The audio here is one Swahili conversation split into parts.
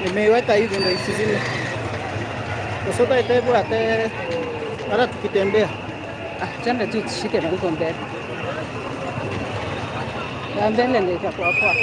Nimeiweka hivi ndio isizime. Kusota itebu hata tukitembea. Twende tu tushike na huko mbele. Ya mbele ndio itakuwa poa.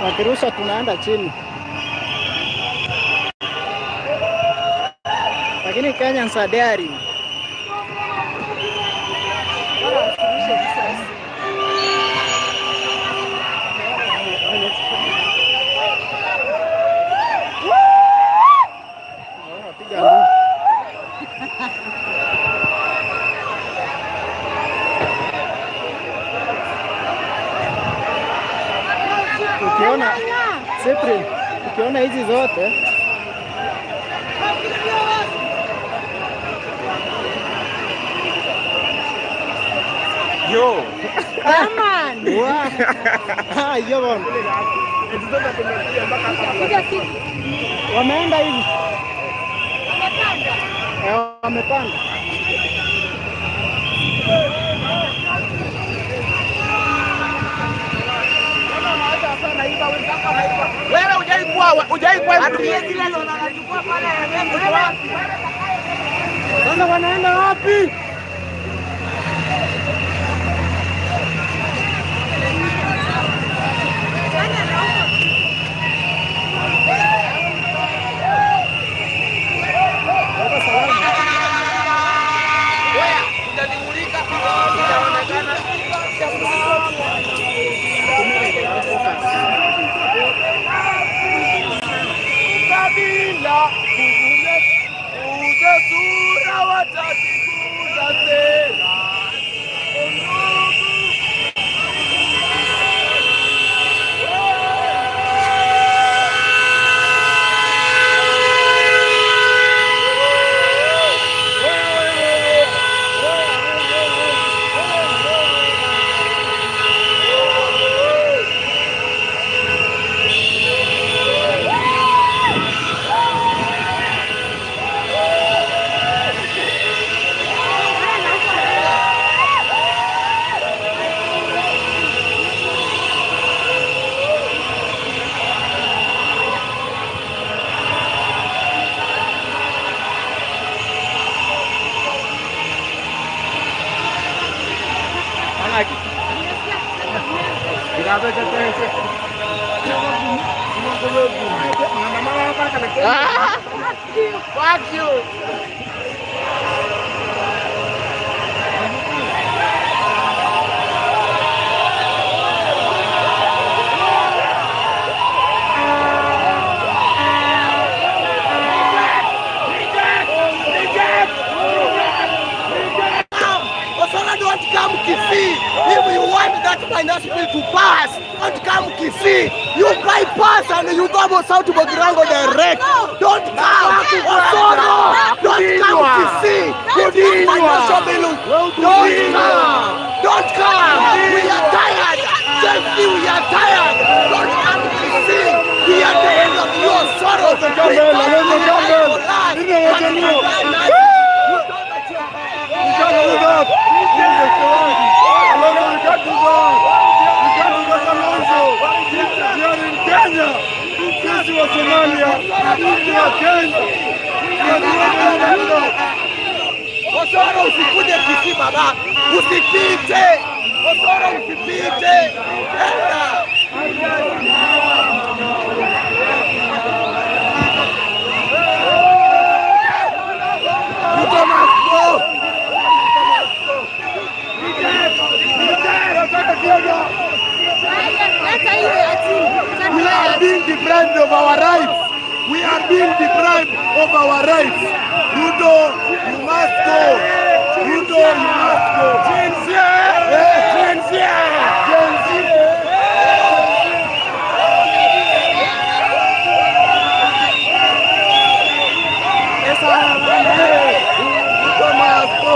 Wakirusha tunaenda chini. Lakini Kenyans are daring. Cyprian, ukiona hizi zote Yo. Aman. Yo bwana. Wameenda hivi. Wamepanda. Wewe hujaikuwa Sasa wanaenda wapi? Fuck you. Don't come Kisii. If you want that finance bill to pass, don't come Kisii. You bypass and you go south to Bogirango direct. Don't come Osoro. Don't come Kisii. Don't financial bill. Don't come. We are tired. Safety, we are tired. Don't come Kisii. We are the end of your sorrow. Osoro usikuje Kisii baba, usipite. Osoro usipite. Enda. We are being deprived of our rights. We are being deprived of our rights. Ruto, you must go. Ruto, you must go. Jinsia! Jinsia! Jinsia! Ruto must go.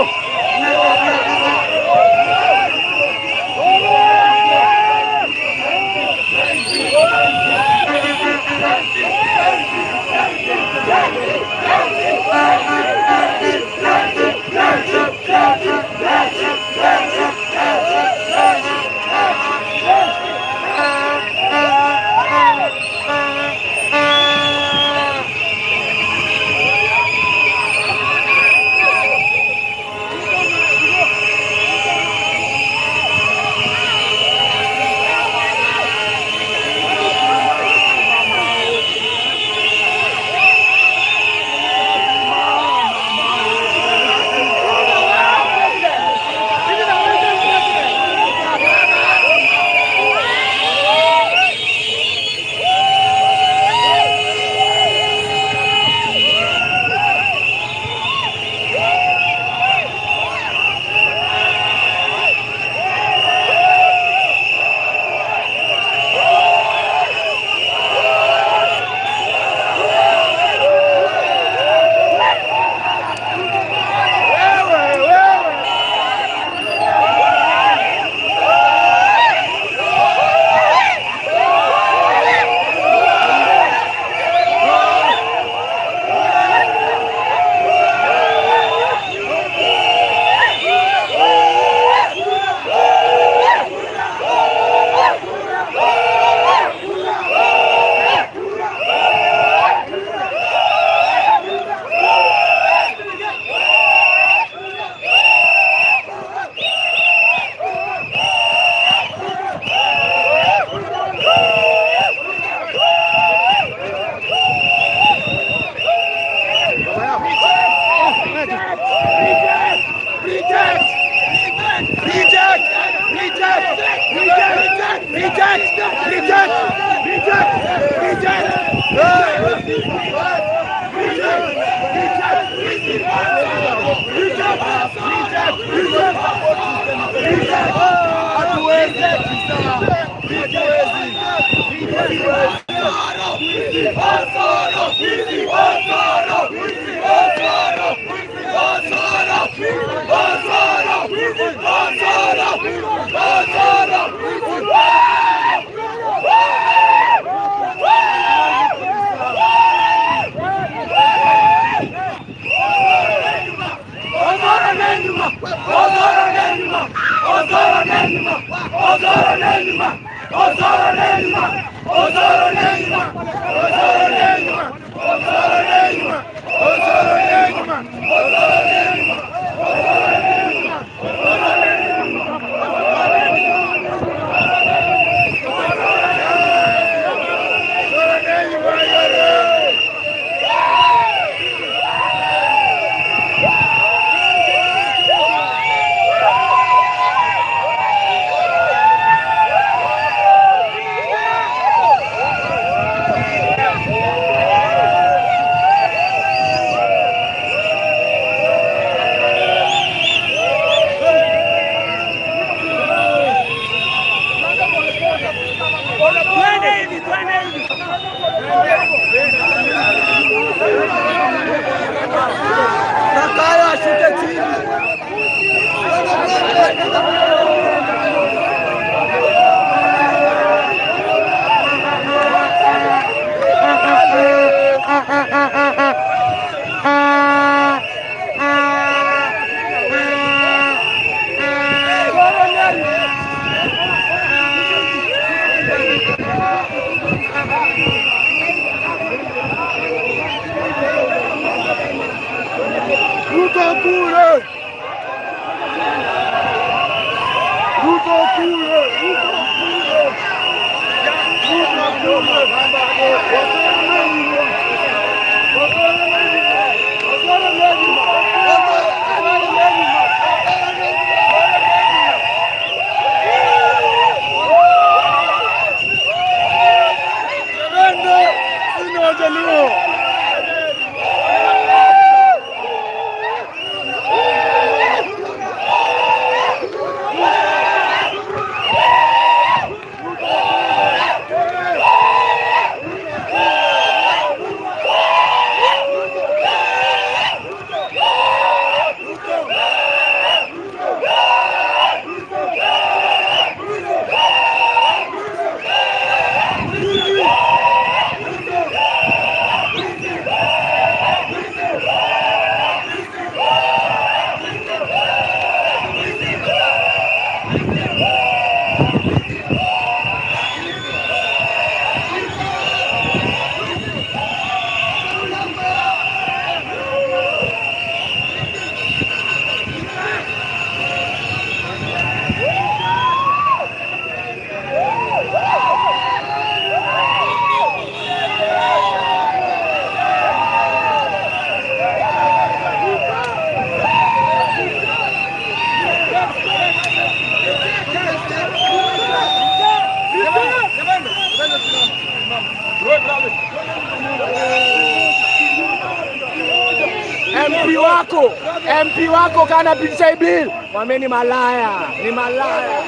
MP wako kana pitisha bill. Wame ni malaya, ni malaya.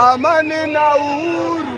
Amani na uhuru.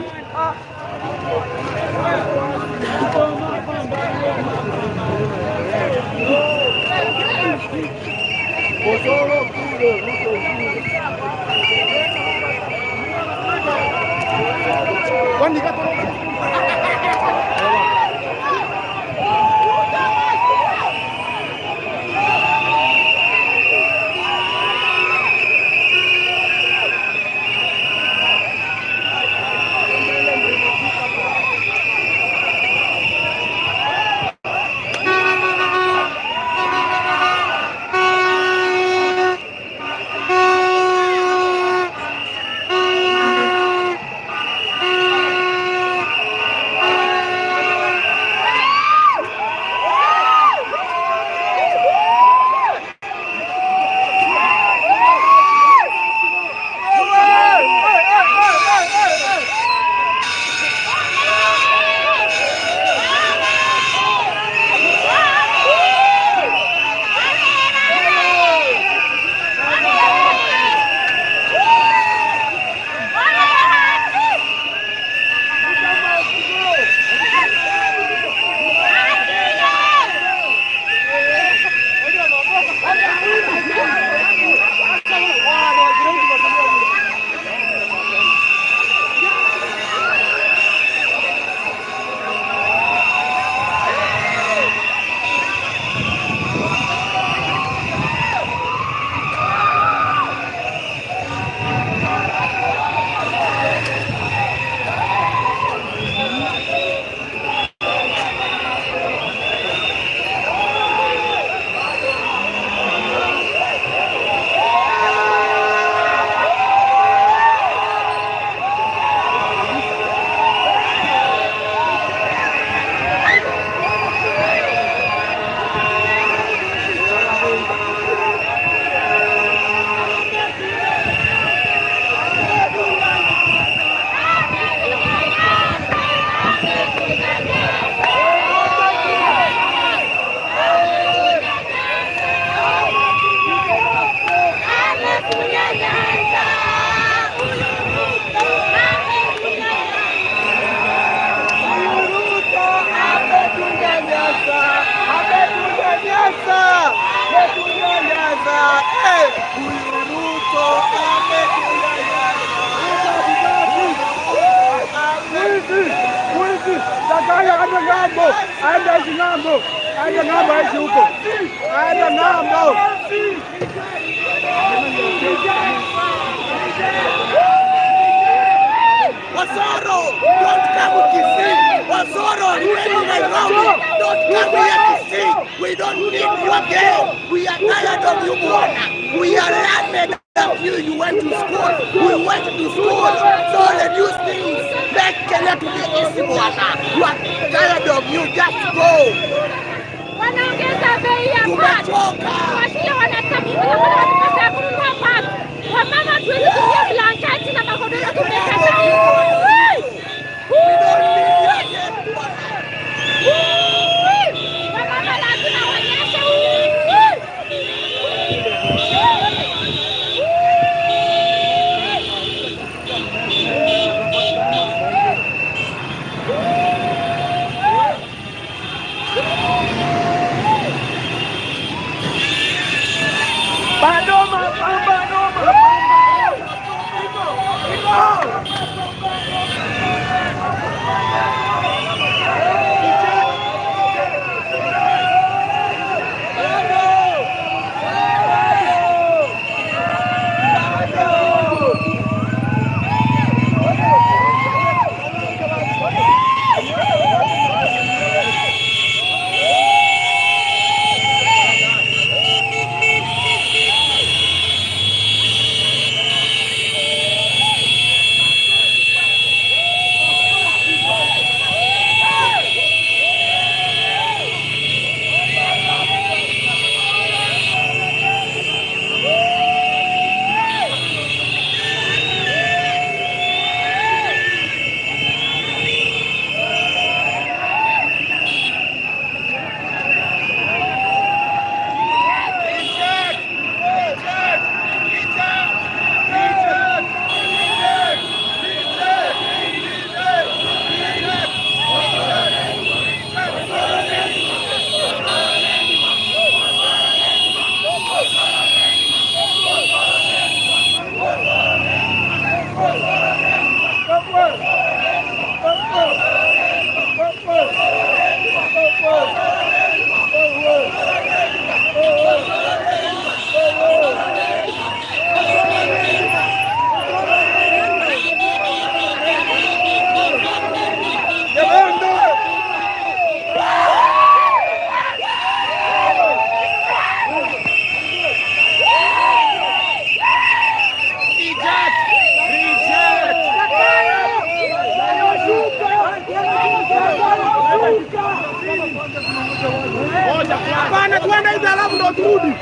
Wasoro, don't come Kisii. Wasoro, remain Nairobi. Don't come here Kisii. We don't need you again. We are tired of you, Bwana. We are learned of you. You went to school. We went to school. So reduce things. Make Kenya to be easy, Bwana. We are tired of you. Just go. Wanaongeza bei ya Tumechoka. wasio wanatakiwa wanapata kununua pato. Wamama tuwezi kutumia blanketi na magodoro tumekataa. Wamama lazima waonyeshe bwana, tuende hivi alafu ndo turudi.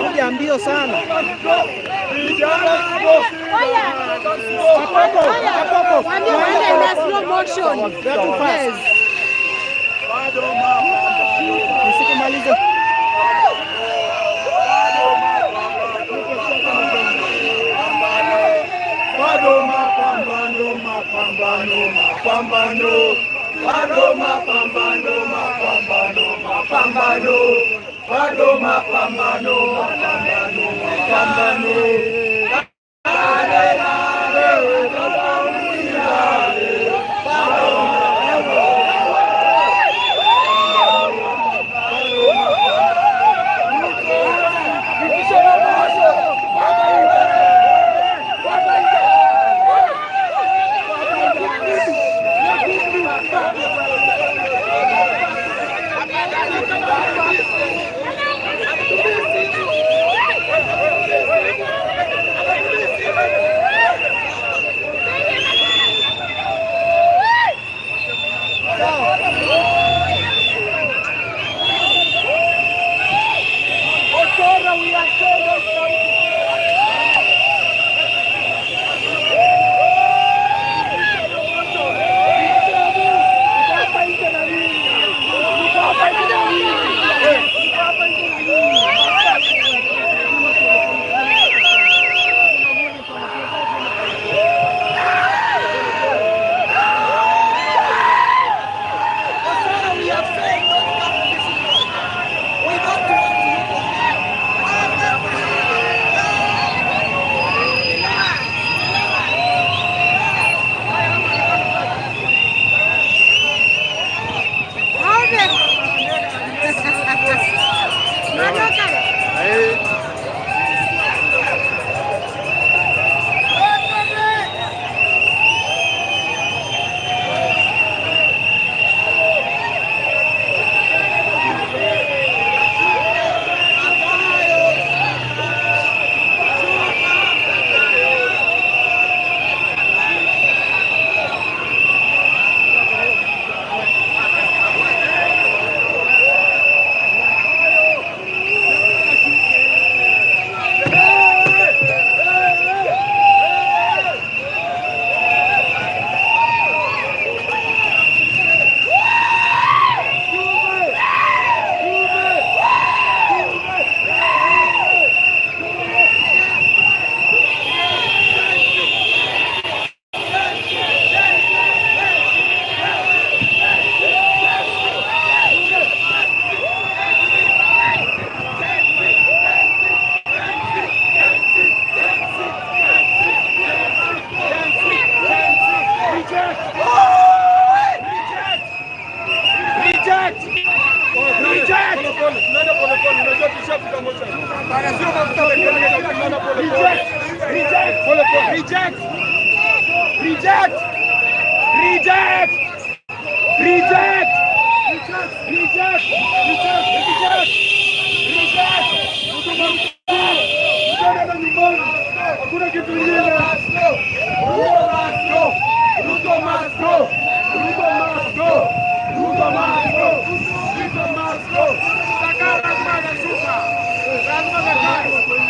Kuja mbio sana. Nisikimalize. Bado mapambano, mapambano, mapambano. Bado mapambano, mapambano, mapambano. Bado mapambano, mapambano, mapambano. Reject! Reject! Reject! Reject! Reject! Hakuna kitu kingine. Ruto must go! Ruto must go! Ruto must go! Ruto must go! Sakara lazima anashuka. Lazima anashuka.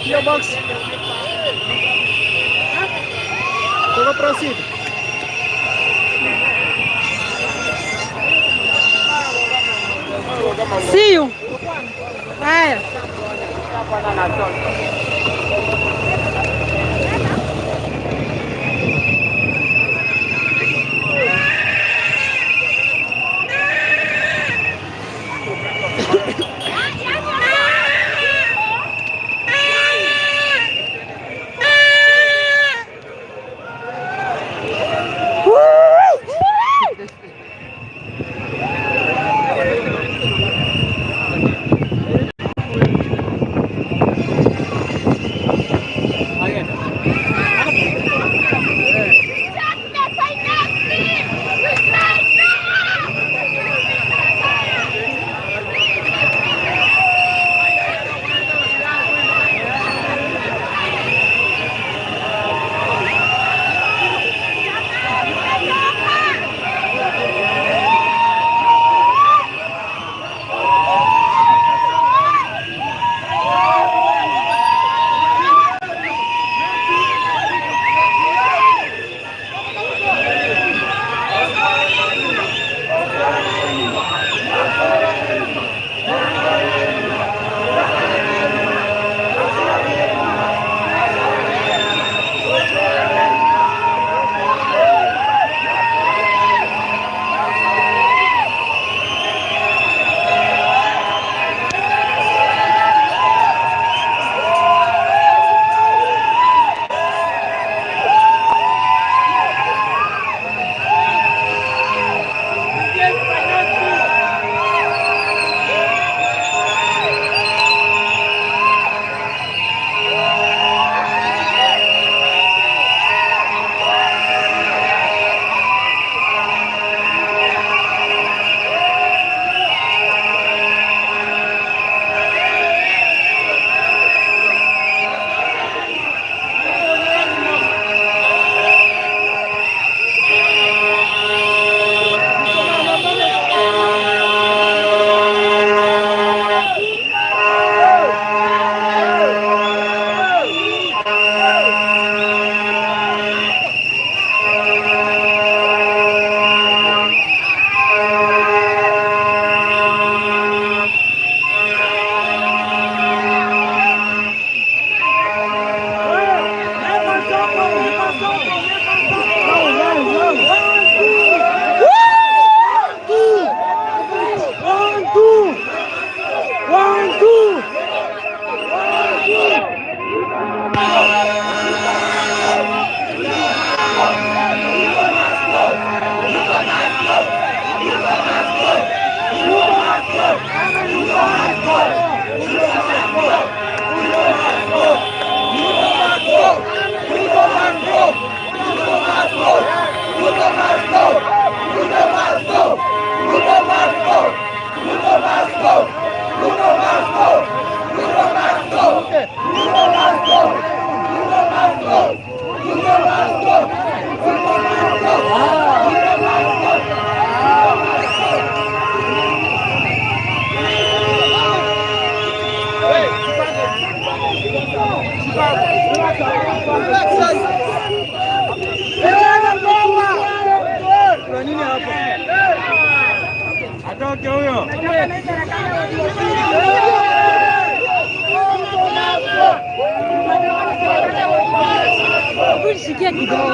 Your box. Todo proceed. See you. Haya. Atoke huyo. Sikia kidogo.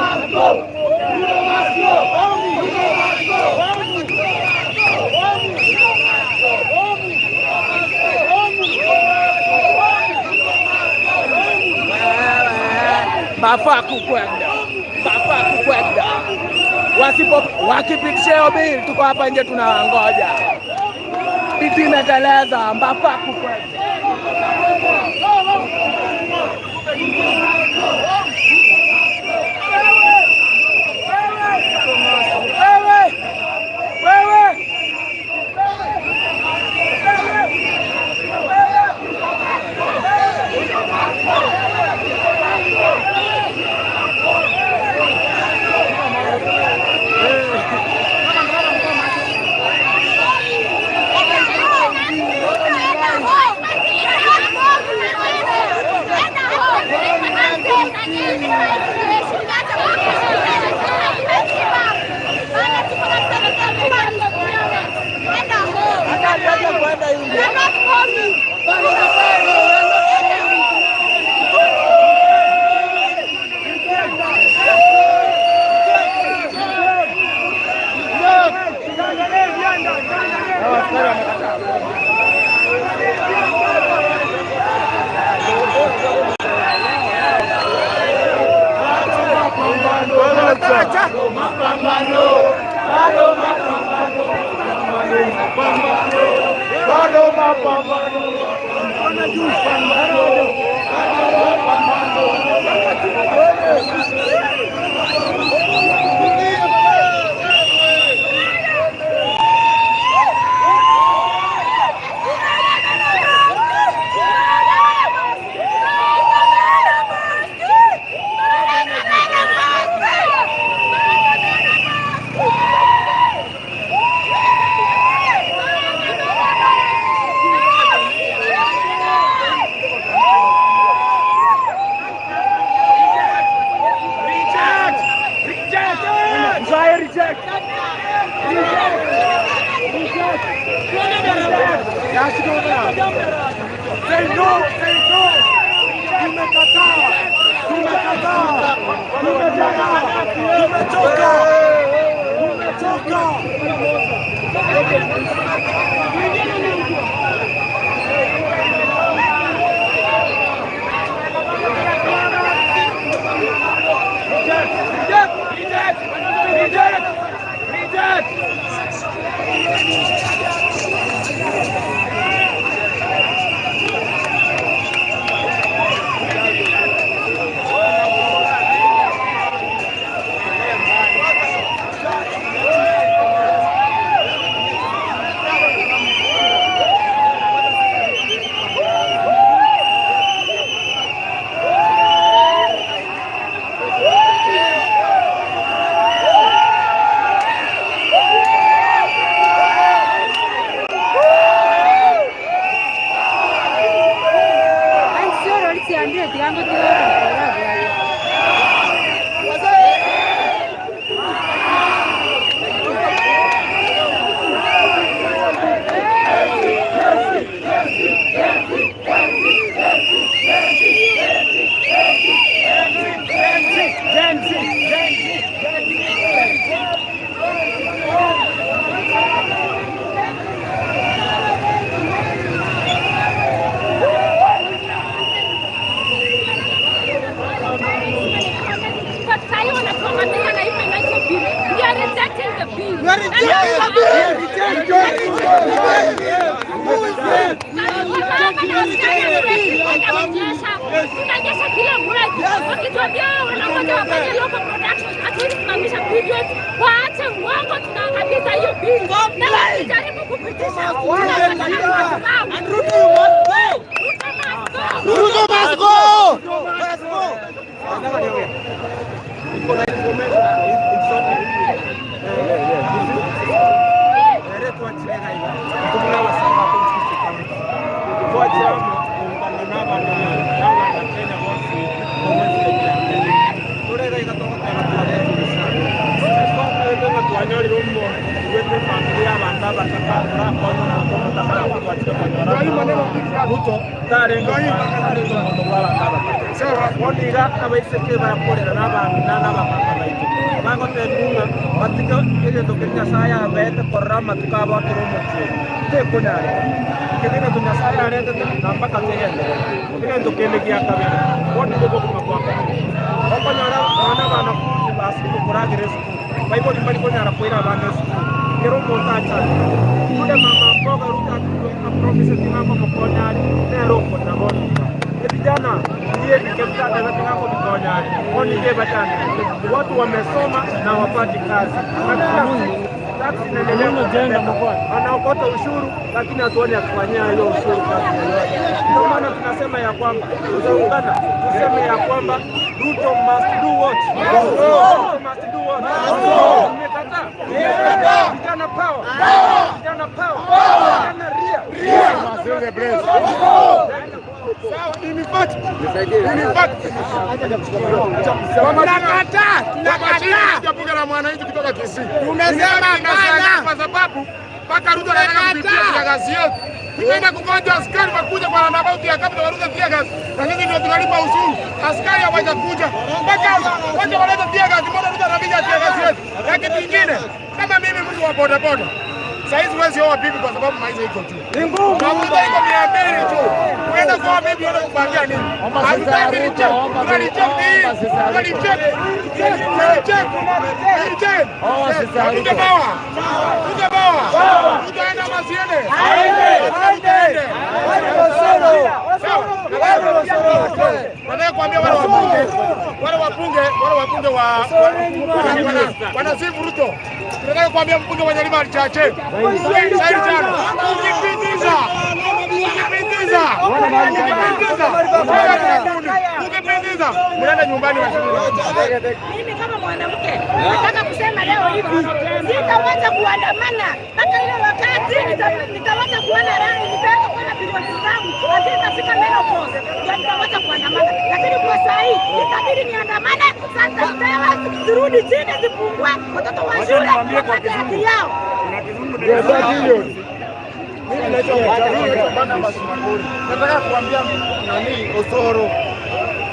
Mafaa kukwenda. Wakipitisha hiyo bili, tuko hapa nje tunangoja. Biti imeteleza, mafaa kukwenda. wafanye local production, hatuwezi kusimamisha period. Waache uongo, tunaangamiza hiyo bill. Na wakijaribu kupitisha Ruto must go. Quiero montar Kuda mama mboga ruta promise tinako mkonyani nero kona moni. Vijana ndiye nikemta na tinako mkonyani. Oni ndiye batani. Watu wamesoma na wapati kazi. Taksi inaendelea kujenga mkoa. Anaokota ushuru lakini hatuoni akifanyia hiyo ushuru kazi. Ndio maana tunasema ya kwamba tuzaungana tuseme ya kwamba Ruto must do what? Ruto must do what? Umekataa? Vijana power. Vijana power. Vijana ria. Masenge bless. Sawa, nimepata. Nimepata. Tunakataa. Tunakataa. Tunapunga na mwananchi kutoka Kisii. Tumesema bana kwa sababu mpaka Ruto anataka kupitia kazi yetu. Tunaenda kugonja askari wakuja kwa roundabout ya Capital waruza tia gas. Na sisi ndio tunalipa ushuru. Askari hawaja kuja. Mpaka waje waleta tia gas, mbona Ruto anapiga tia gas yetu? Na kitu kingine, kama mimi mtu wa boda boda. Saizi huwezi oa bibi kwa sababu maisha iko juu. Ni ngumu. Mafuta iko 200 tu. Uenda kwa bibi unaenda kupangia nini? Hatutaki niche. Tunalicheck hii. Tunalicheck. Tunalicheck. Tunalicheck. Oh, sasa. Tutabawa. Tutabawa. Tutaenda masiende. Aende. Aende. Nataka kuambia wale wabunge wanasifu Ruto. Tunataka kuambia mbunge wa Nyalima Chache. Saidi sana. Ukipindiza. Mnaenda nyumbani wa shule. Mimi kama mwanamke nataka kusema leo hivi, sitawacha kuandamana mpaka ile wakati nitawacha kuona rangi, nitaanza kuona bilioni zangu, lakini nitafika mbele pose ndio nitawacha kuandamana. Lakini kwa saa hii itabidi niandamane, sasa tena zirudi chini zipungue, watoto wa shule wapate haki yao. Mimi naitwa Bana Masumakuri. Nataka kuambia nani Osoro.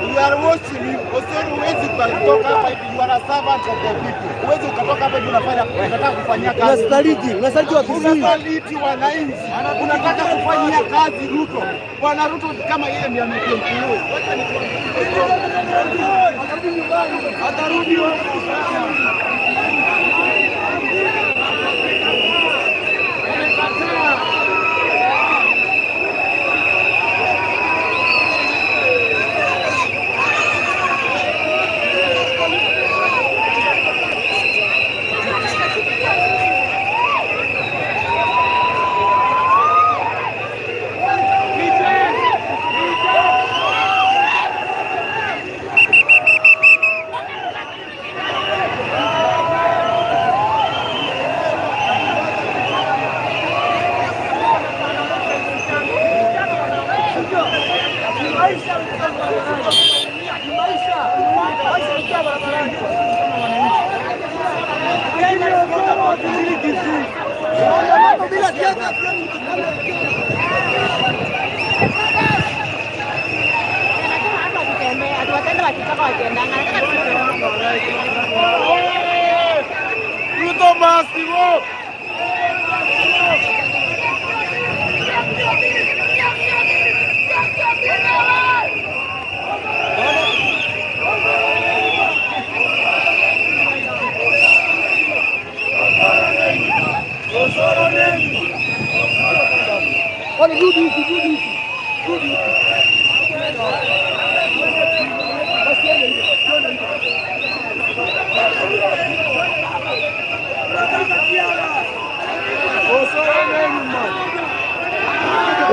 You are watching me. Osoro huwezi kutoka hapa hivi, you are a servant of the people. Huwezi ukatoka hapa hivi unataka kufanyia kazi. Unasaliti wa Kisii. Unasaliti wananchi. Unataka kufanyia kazi Ruto. Bwana Ruto kama yeye ndiye amekuwa. Wacha nikwambie. Atarudi nyumbani. Atarudi Ruto must go.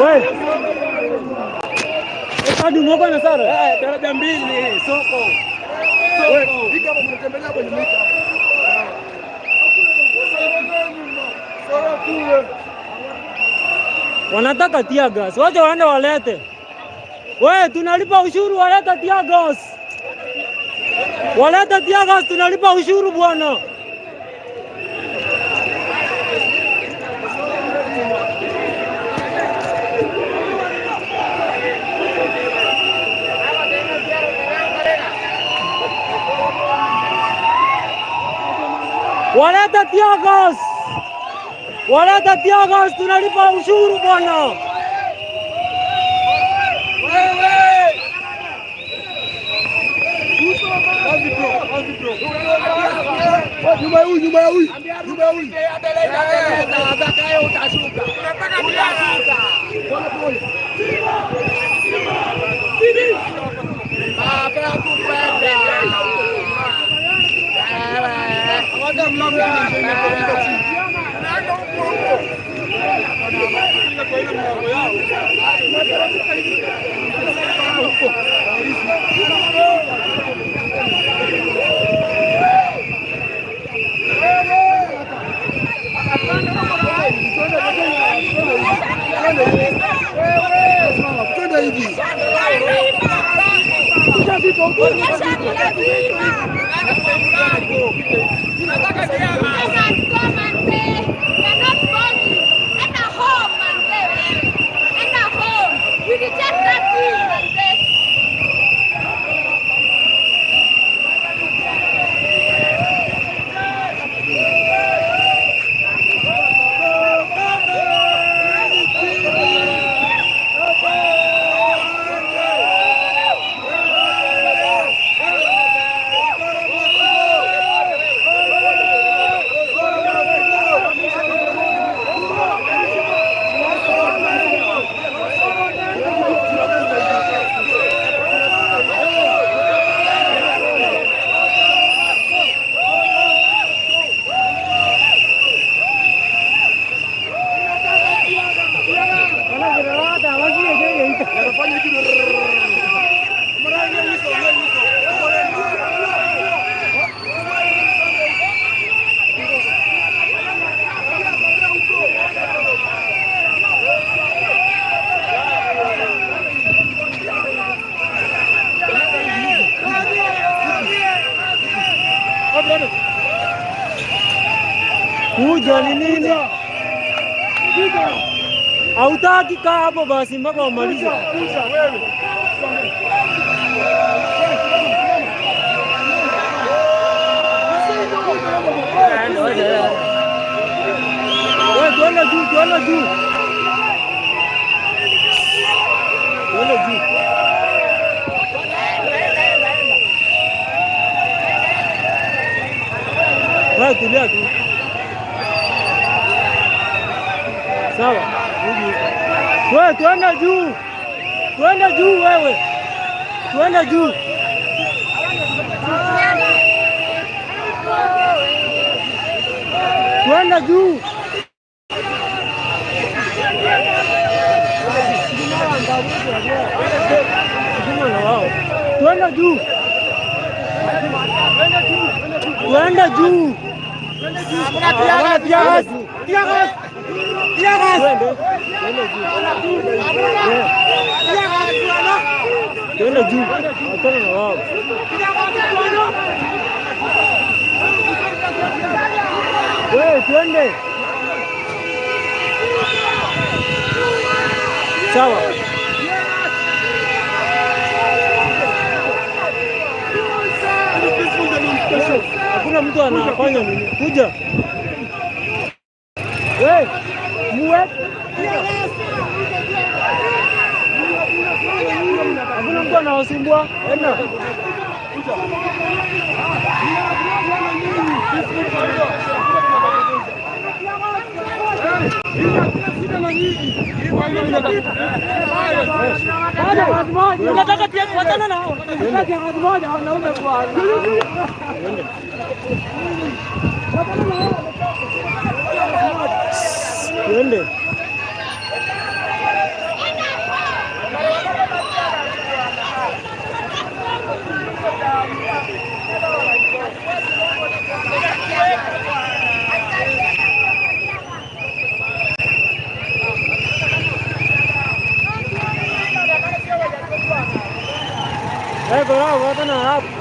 Wewe. Hadi mwaka na sara. Daraja mbili soko. Soko. Hiki kama mnatembelea kwenye mita. Wanataka tear gas. Wacha waende walete. Wewe tunalipa ushuru, waleta tear gas. Waleta tear gas, tunalipa ushuru bwana. Waleta tear gas. Waleta tear gas, tunalipa ushuru bwana. Nyuma huyu. Kuja ni nini? Hautaki kaa hapo basi mpaka umalize. Kuja wewe. Wewe tuende juu. Tuende juu. Wewe tulia tu. Sawa. Wewe tuende juu. Tuende juu wewe. Tuende juu. Tuende juu. Tuende juu. Tuende juu. Tuende juu. Achana na wao. Wewe tuende. Sawa. Hakuna mtu anafanya nini? Kuja. Wewe muwe. Hakuna mtu anawasumbua. Enda. Unataka pia kuachana na hao. Unataka hapo moja wanaume kwa. Twende. Bravo, vamos na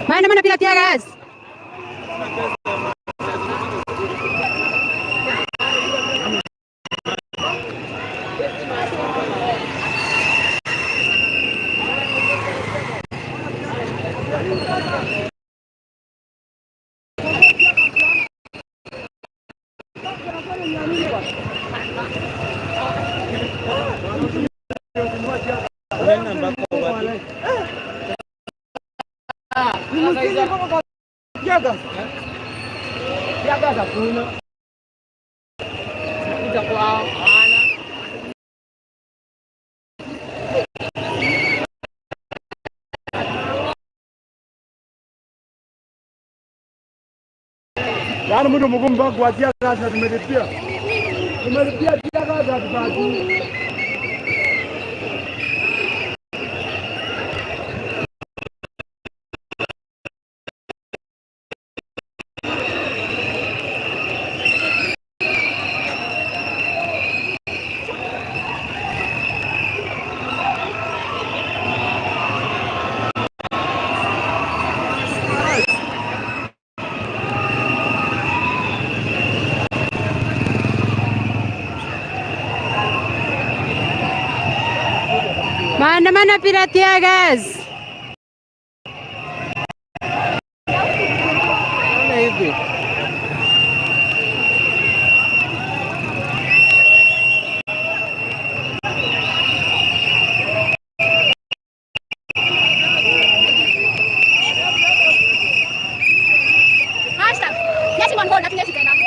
Maandamano bila tear gas. Yaani mtu mgumba kuatia kazi na tumelipia. Tumelipia tia kazi hatupati. Maandamano bila tear gas. Hivi. Hashtag. Yes, one hold. Nothing else is enough.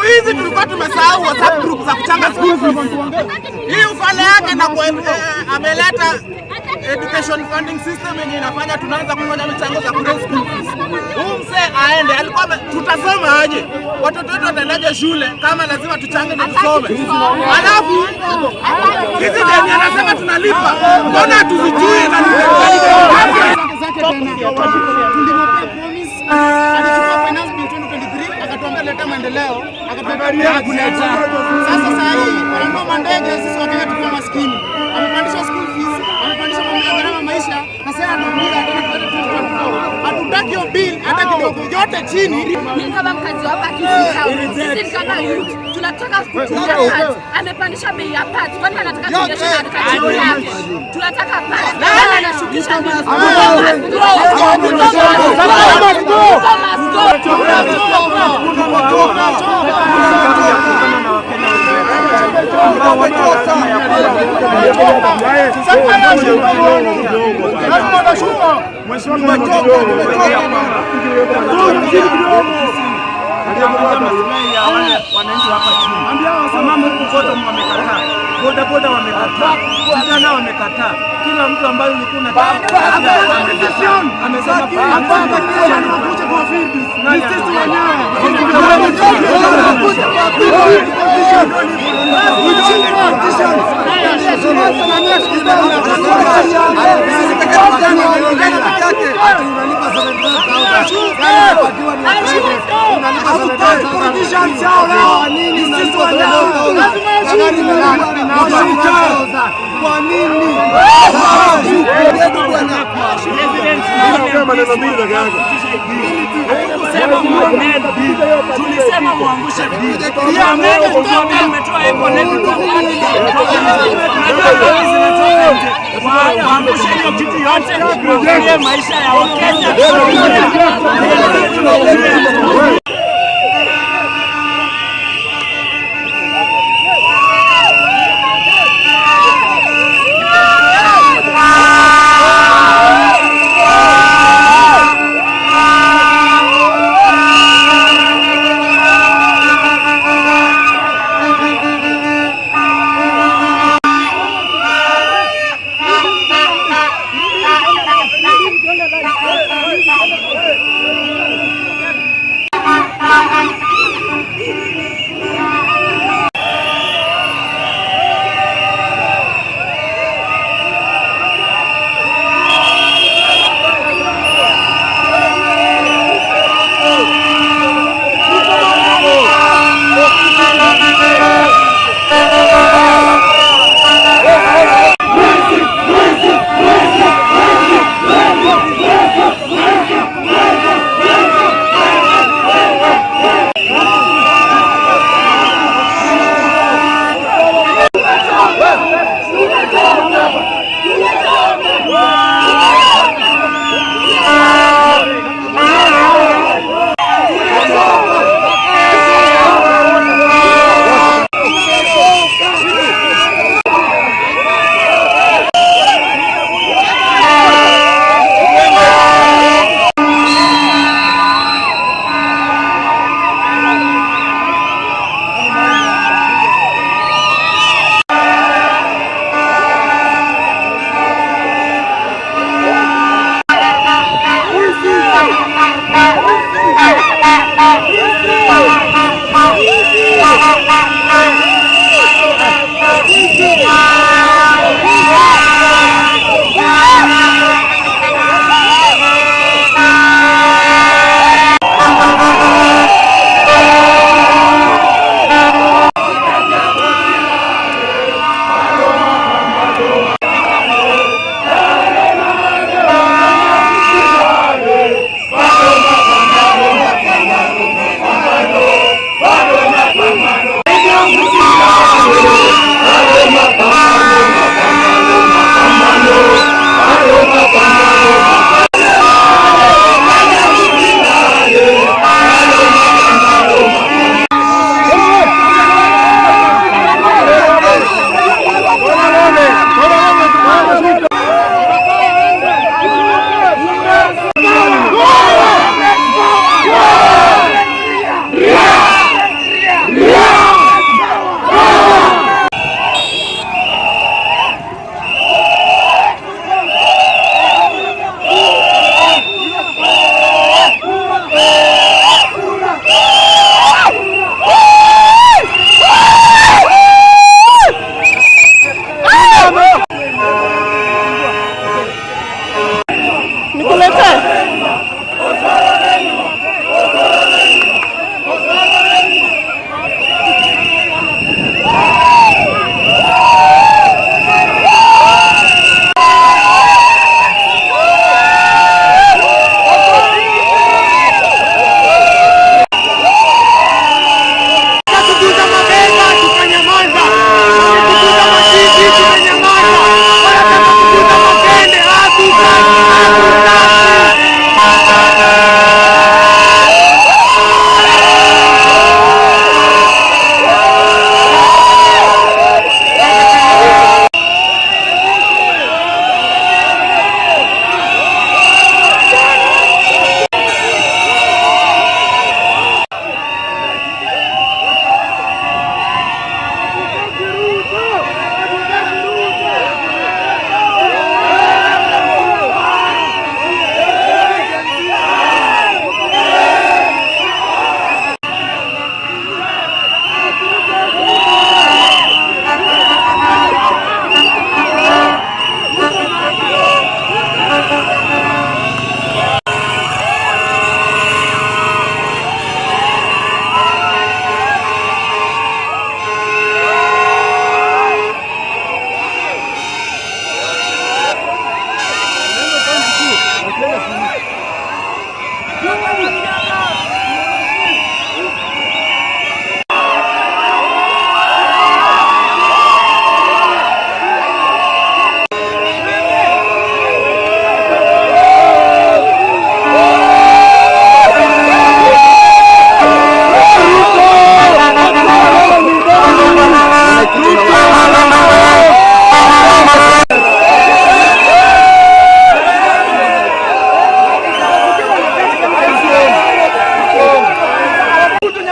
Hizi tulikuwa tumesahau WhatsApp group za kuchanga school fees. Hii ufale yake na ameleta education funding system yenye inafanya tunaanza kufanya michango za kule school fees. Huyu mzee aende, alikuwa tutasoma aje? Watoto wetu wataendaje shule kama lazima tuchange na tusome? Alafu hizi deni anasema tunalipa. Mbona hatuzijui na leta maendeleo akatuambia kuleta. Sasa hii wanaomba mandege sisi Wakenya tukiwa maskini. Amepandisha school fees, amepandisha gharama maisha na sasa anatumia tena 2024. Hatutaki hiyo bill hata kidogo, yote chini. Mimi kama mkazi hapa Kisii, sisi kama youth tunataka kutumia pads. Amepandisha bei ya pads. Kwani anataka kuendesha katika chini yake. Tunataka pads. Na anashukisha bei. wananchi hapa chini. Mama huku kote wamekataa, bodaboda wamekataa, vijana wamekataa, kila mtu ambaye ulikuwa unataka amesema kuja kwa field na sisi wenyewe tulisema muangushe bidii. Umetoa waangushe hiyo kitu yote, tuangalie maisha ya Wakenya. Hello.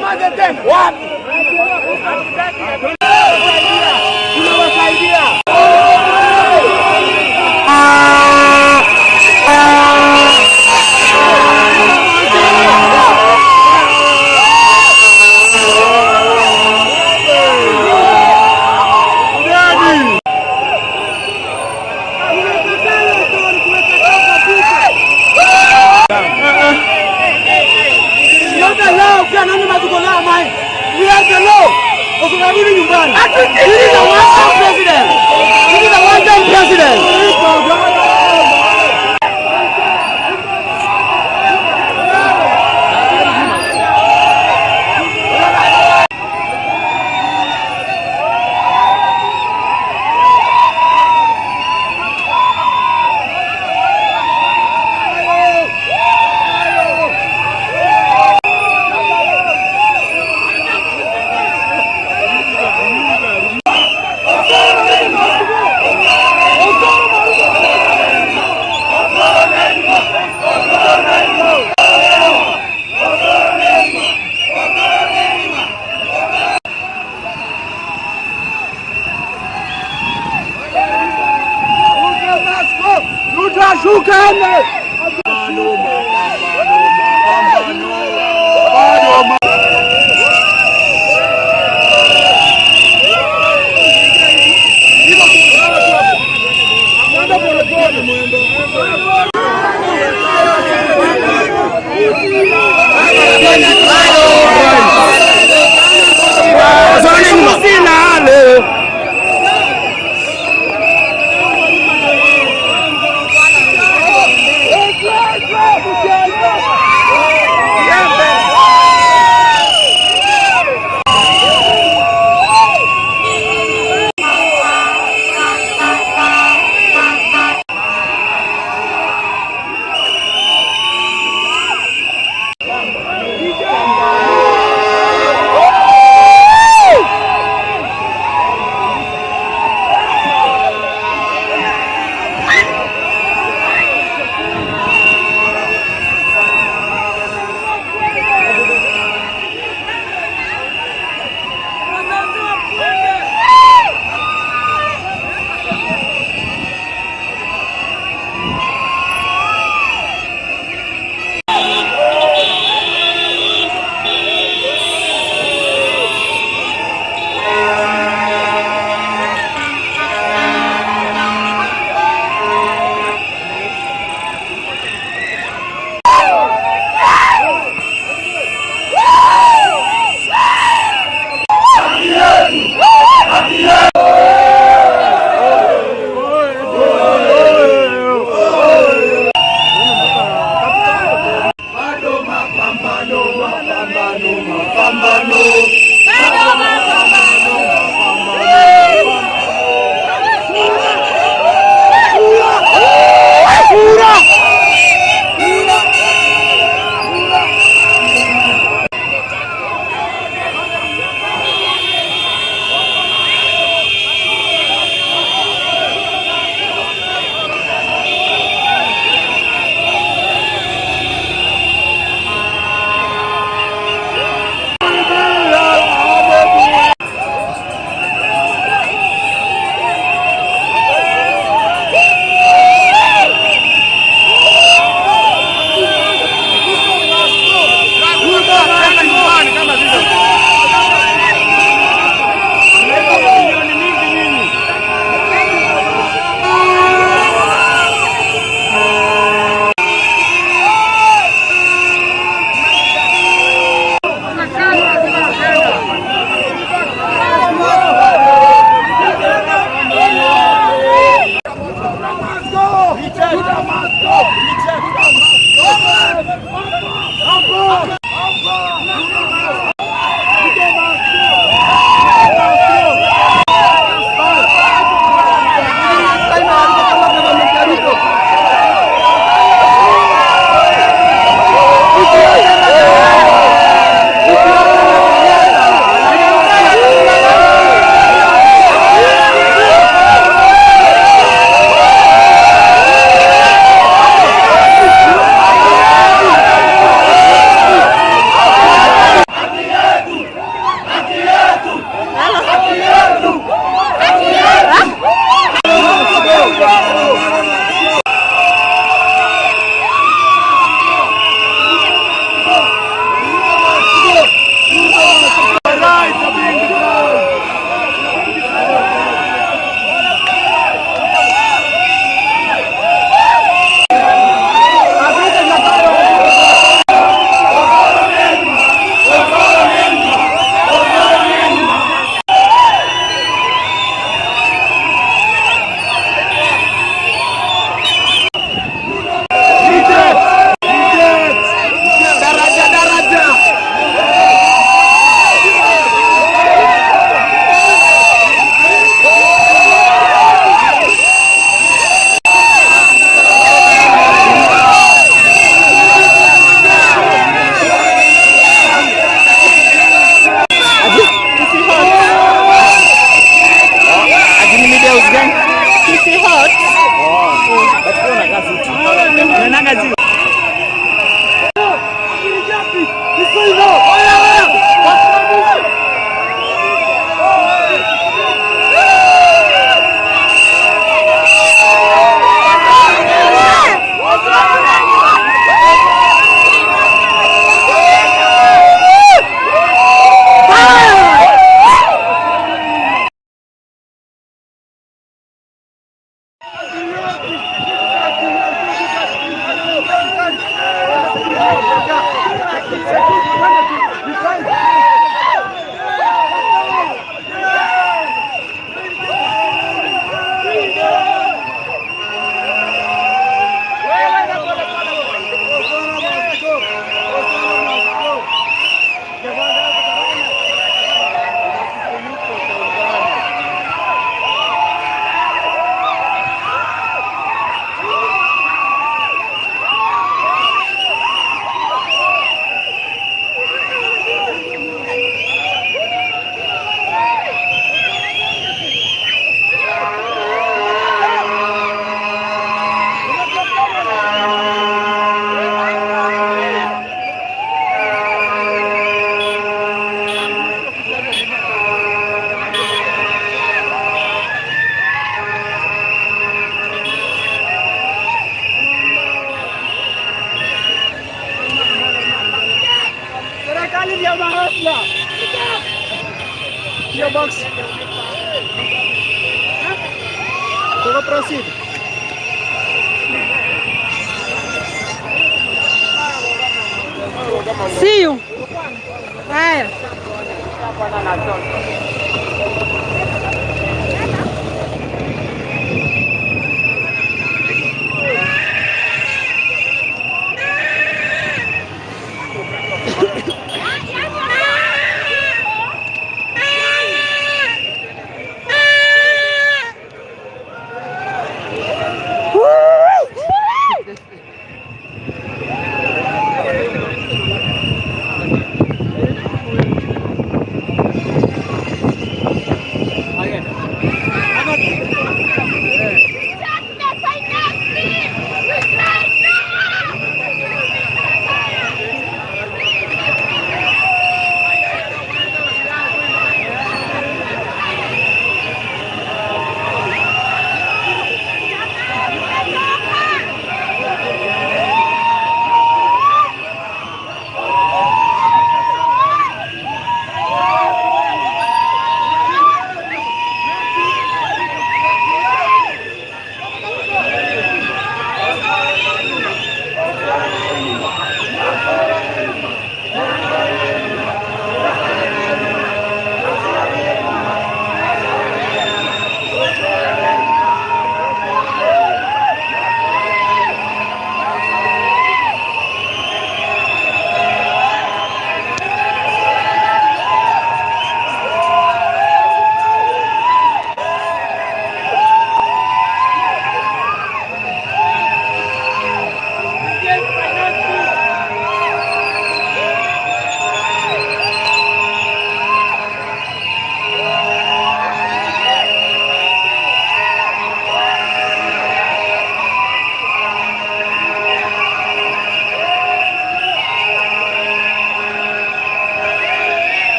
Tunyamaze tena. Wapi? Tunawasaidia. We have the law. Usunarudi nyumbani. This is a one-time president. This is a one-time president. Your box. Go proceed. See you. Haya.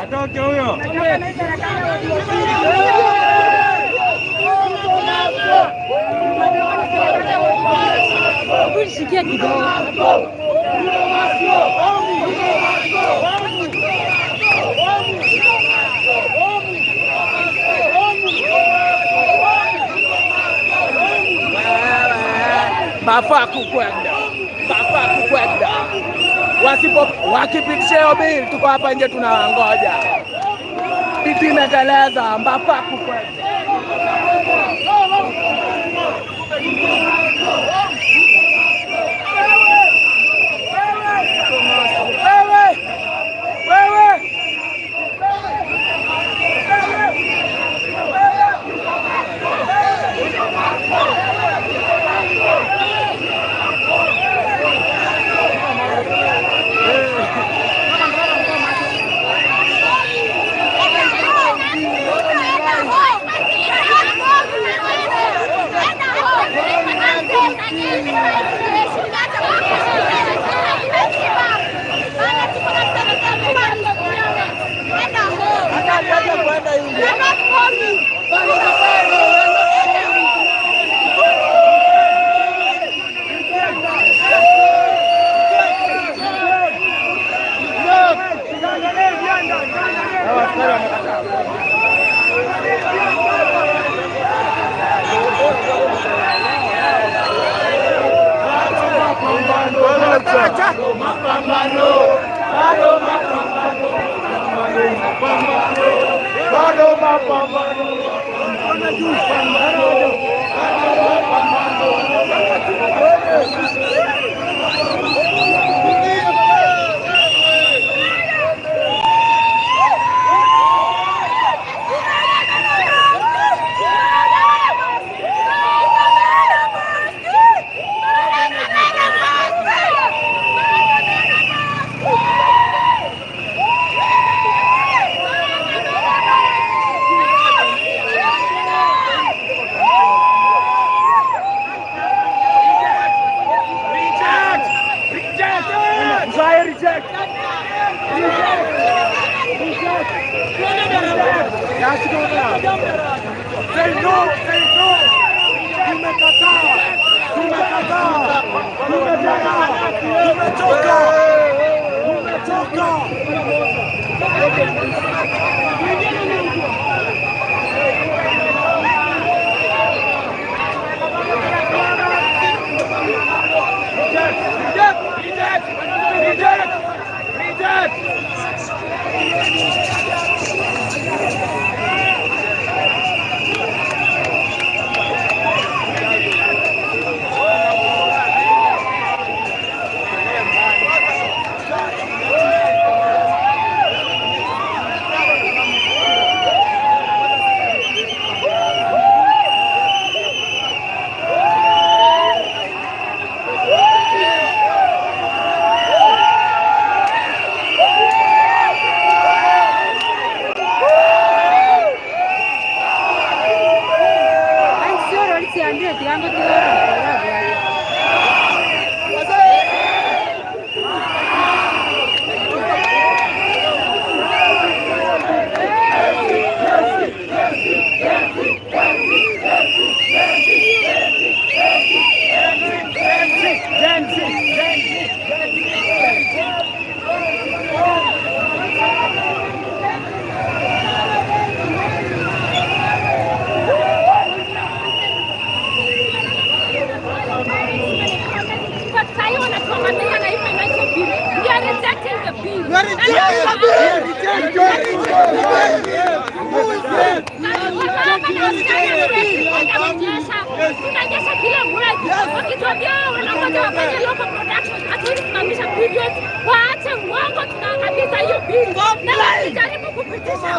Atoke huyo. Sikia kidogo. Bafaa kukwenda. Wakipitisha hiyo bili, tuko hapa nje tunangoja. Biti imeteleza, bafaa kukwenda. Tunanyesha kila mwezi. Wakituambia wanangoja wafanye local production, hatuwezi kusimamisha period. Waache uongo, tunaangamiza hiyo bill. Na wakijaribu kupitisha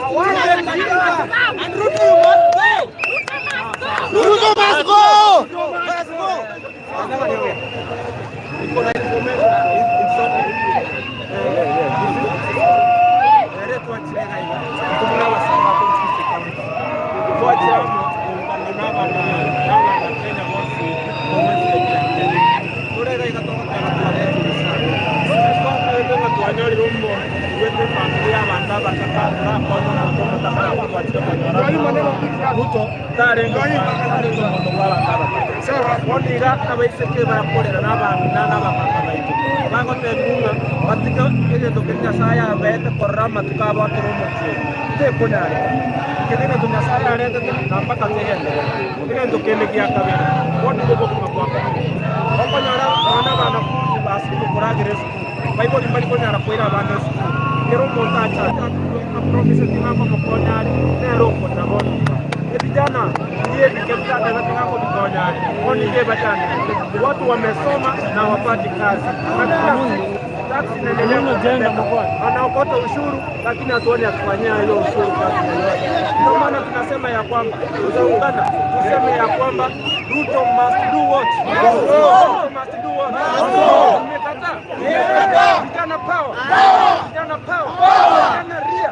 Ruto must go. watu wamesoma na wapati kazi. Taksi inaendelea wanaokota ushuru, lakini hatuoni akifanyia hiyo ushuru kazi. Ndio maana tunasema ya kwamba tutaungana, tuseme ya kwamba Ruto must do what? Ruto must do what? Mmekataa? Vijana power. Vijana power. Vijana ria.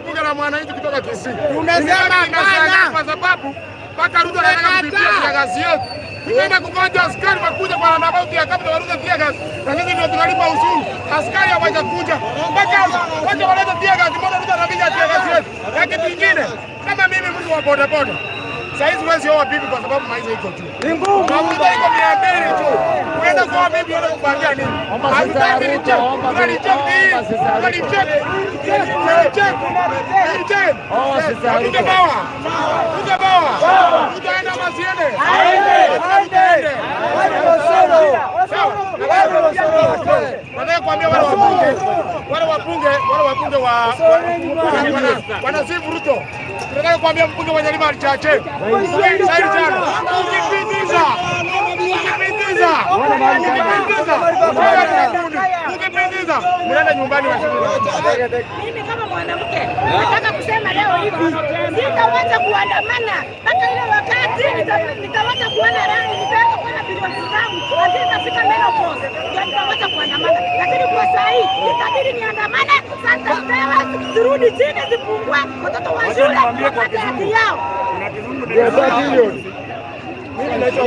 Bunge la mwananchi kutoka Kisii. Tumesema hapana kwa sababu mpaka Ruto anataka kupitia kazi yetu. Tunaenda kungoja askari wakuja kwa roundabout ya kabla waruke pia kazi. Na sisi ndio tunalipa ushuru. Askari hawajakuja. Mpaka waje walete pia kazi, mbona Ruto anapiga pia kazi yetu? Na kitu kingine, kama mimi mtu wa boda boda, Saizi huwezi oa bibi kwa sababu maisha iko juu. Mafuta iko 200 tu. Unaenda kuoa bibi unaenda kupangia nini? Hatutaki niche. Unanicheki. Utabawa. Utaenda masiende. Nataka kuambia wale wabunge wanasifu Ruto. Nataka kuambia mbunge wa Nyalima alichache. Saidi sana. Ukipindiza. Mnaenda nyumbani wa shule. Mimi kama mwanamke nataka kusema leo hivi, sitaweza kuandamana mpaka ile wakati nitaweza kuona rangi, nitaweza kuona bilioni zangu, lakini nitafika menopause ndio nitaweza kuandamana. Lakini kwa saa hii itabidi niandamane sasa, turudi chini, zipungue watoto wa shule wapate haki yao. Mimi naitwa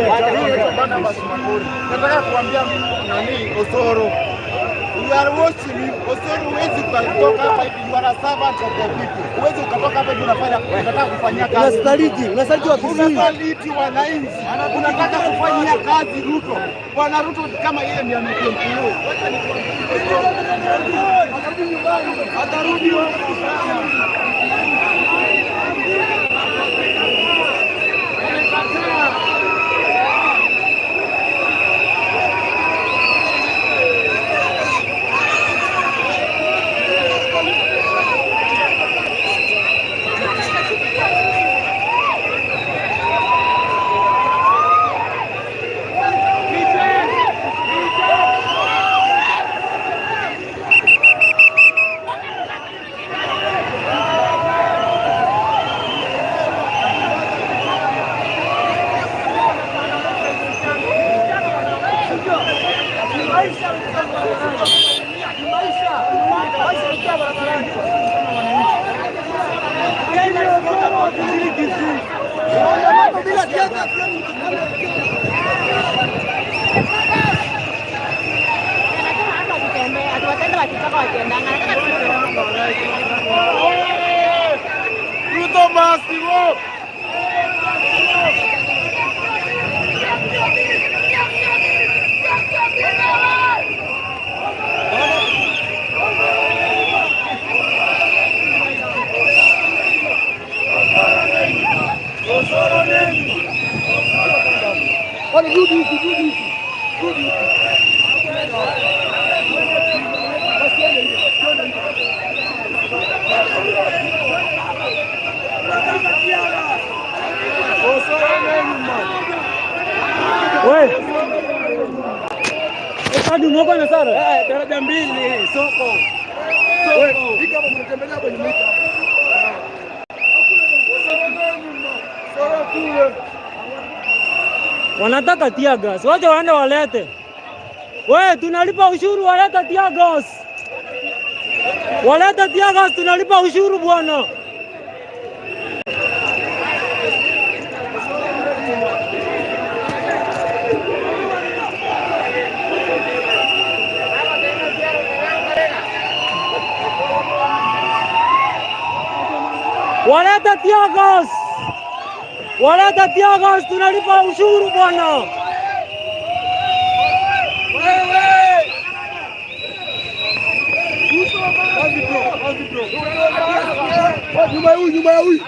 Bwana Masumakuri. Nataka kuambia nani Osoro. You are watching me. Osoro, huwezi ukatoka hapa hivi, you are a servant of the people. Huwezi ukatoka hapa hivi unataka kufanyia kazi. Unasaliti wa Kisii. Unasaliti wananchi. Unataka kufanyia kazi Ruto. Bwana Ruto kama yeye ndiye amekuwa. Atarudi Ruto masti wo. Hadi mwako na sara. Daraja mbili soko. Hiki hapo mnatembelea kwenye mita. Wanataka tear gas. Wacha waende walete. Wewe tunalipa ushuru, waleta tear gas. Waleta tear gas, tunalipa ushuru bwana. Waleta tear gas. Waleta tear gas, tunalipa ushuru bwana. Nyuma huyu.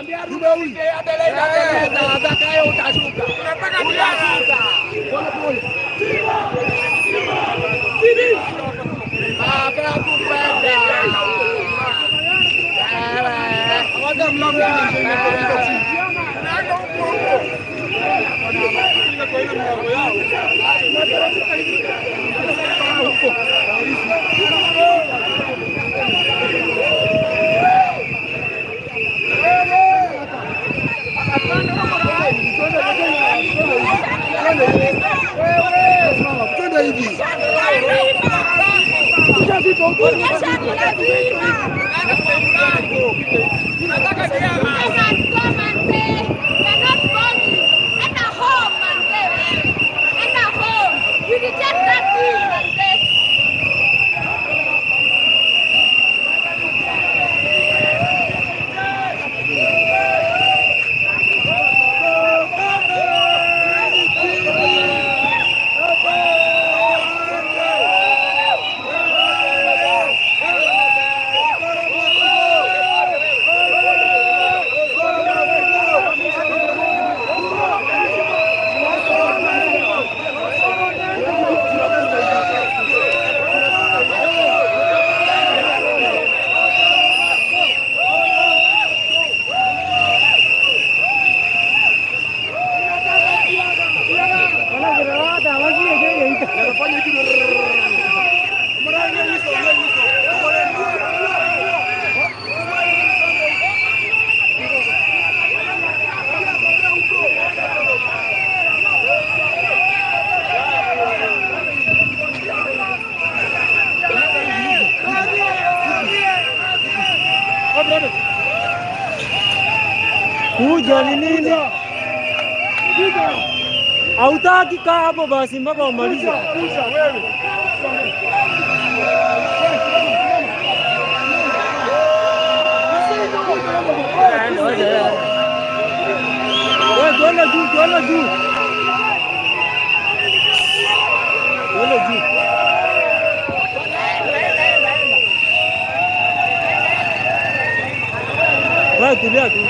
Kuja ni nini? Hautaki kaa hapo basi mpaka umalize. Kuja wewe. Wewe tuende juu, tuende juu. Tuende juu. Wewe tulia tu.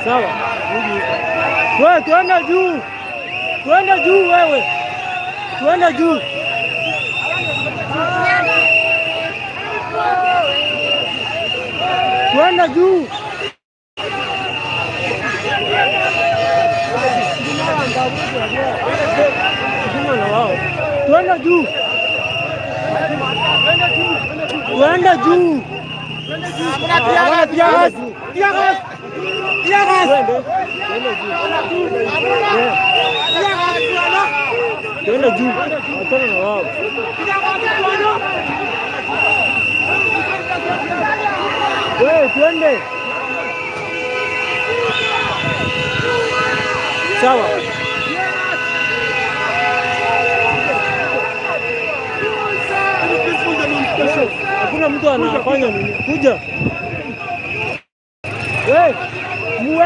Sawa. Wewe tuende juu. Tuende juu wewe. Tuende juu. Tuende juu. Tuende juu. Tuende juu. Tuende juu. Achana na wao. Wewe tuende. Sawa. Hakuna mtu anafanya nini? Kuja. Wewe muwe.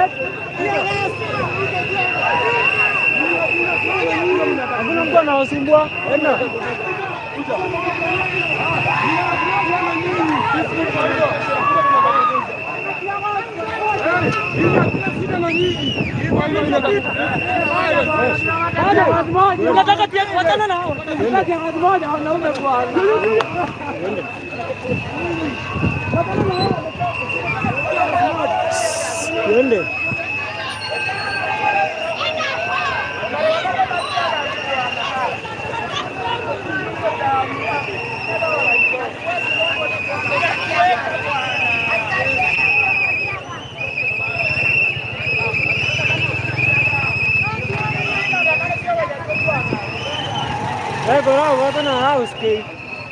Hakuna mtu anawasumbua. Enda. Unataka pia kuachana na hao. Unataka hadi moja wanaume kwa. Twende. Eh, bora wata na house ke.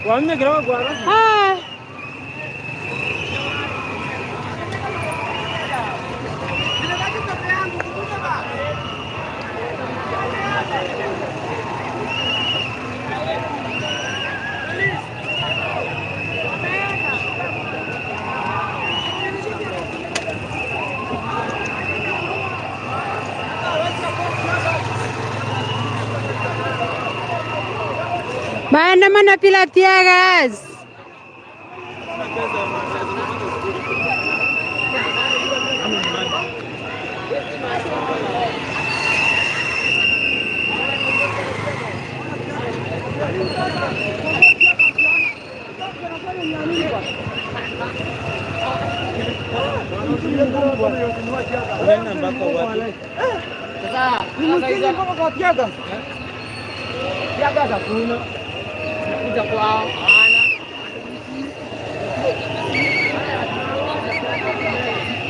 Wamne grawa gwara. Ah. Maandamano bila tear gas.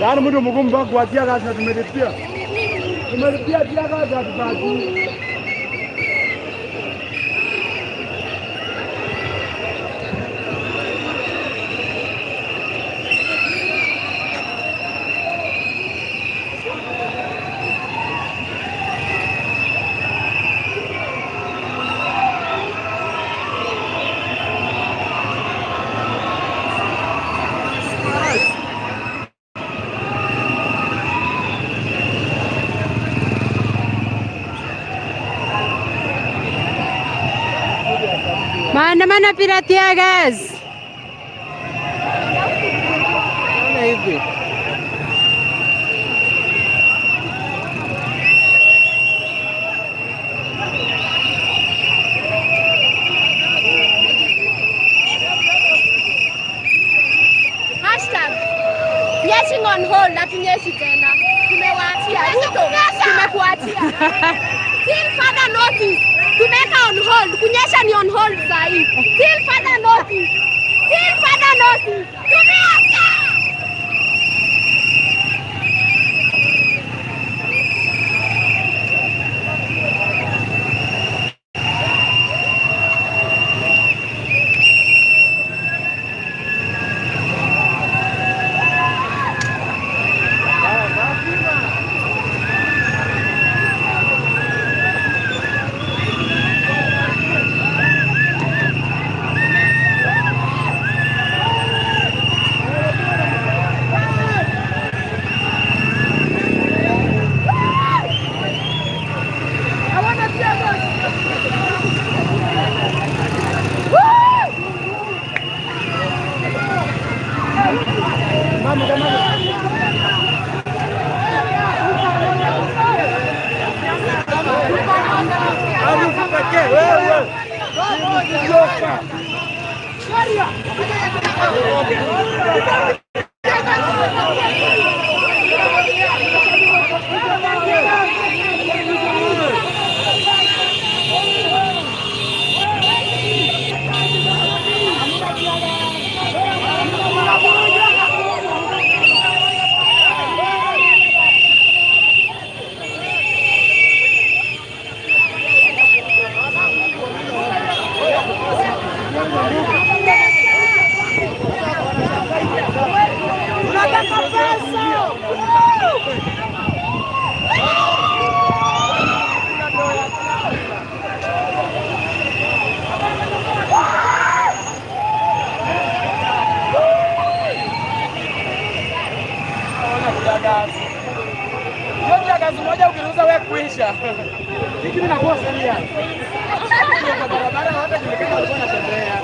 Yaani mtu mgumu kwa tia gazi na tumelipia. Tumelipia tia gazi hatupati. Maandamano bila tear gas. Ana hivi. Nyeshing on hold, hatunyeshi tena. Tumewaachia. Ruto, tumekuachia. Till further notice. Tumeka on hold. Kunyesha ni on hold sahi. Till further notice. Till further notice. Tumeacha. Kazi moja ukiruhusa wewe kuisha. Hiki linakuwa sheria. Kwa barabara wote julikana walikuwa wanatembea.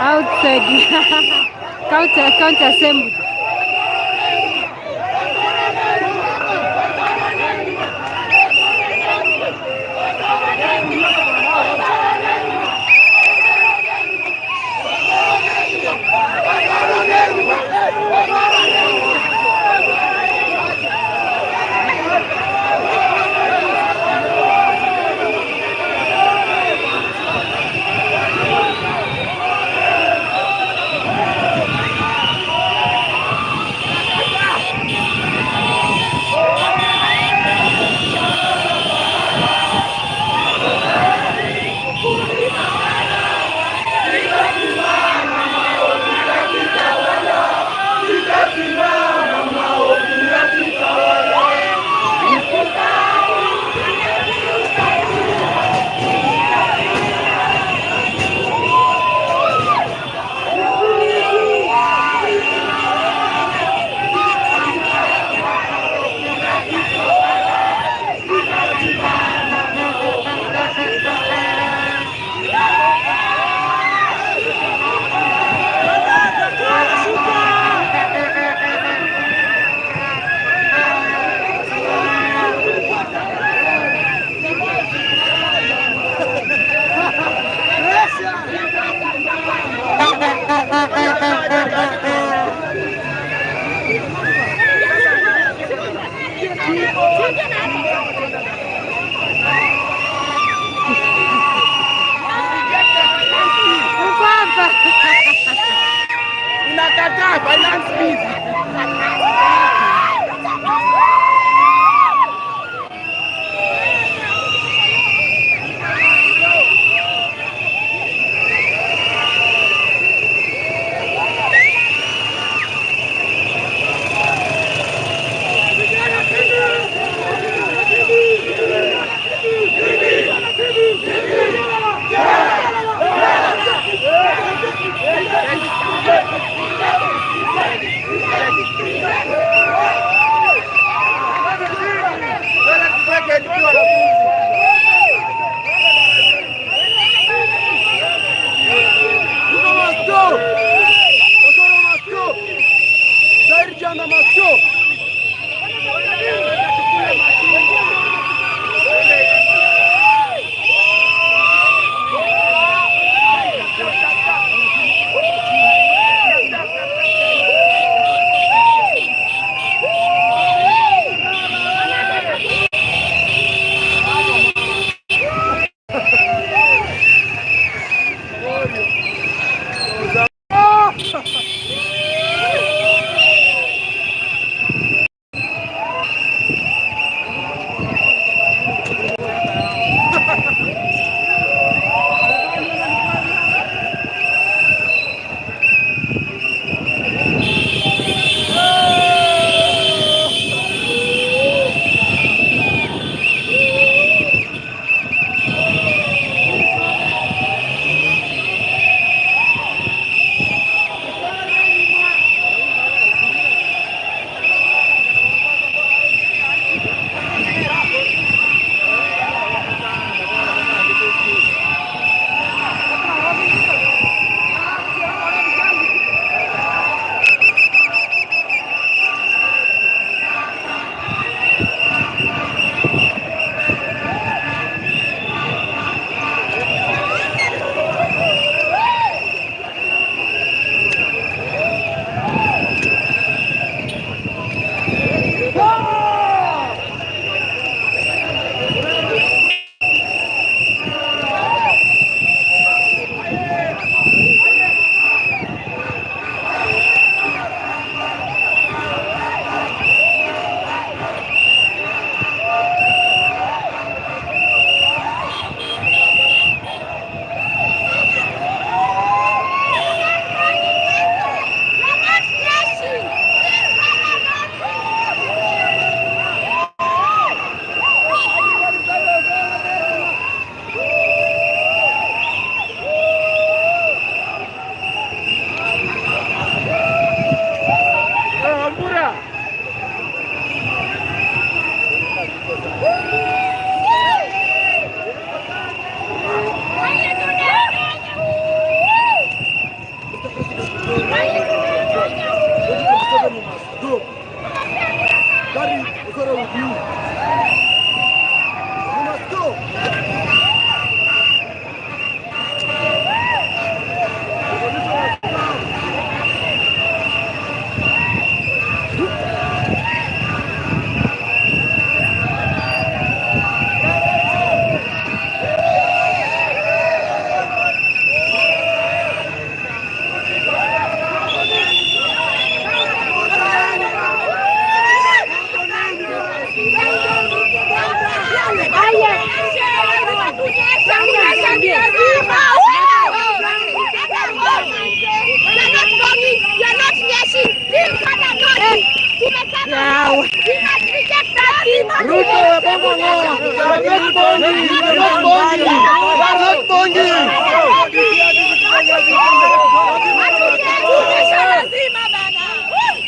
Outside. Counter assembly.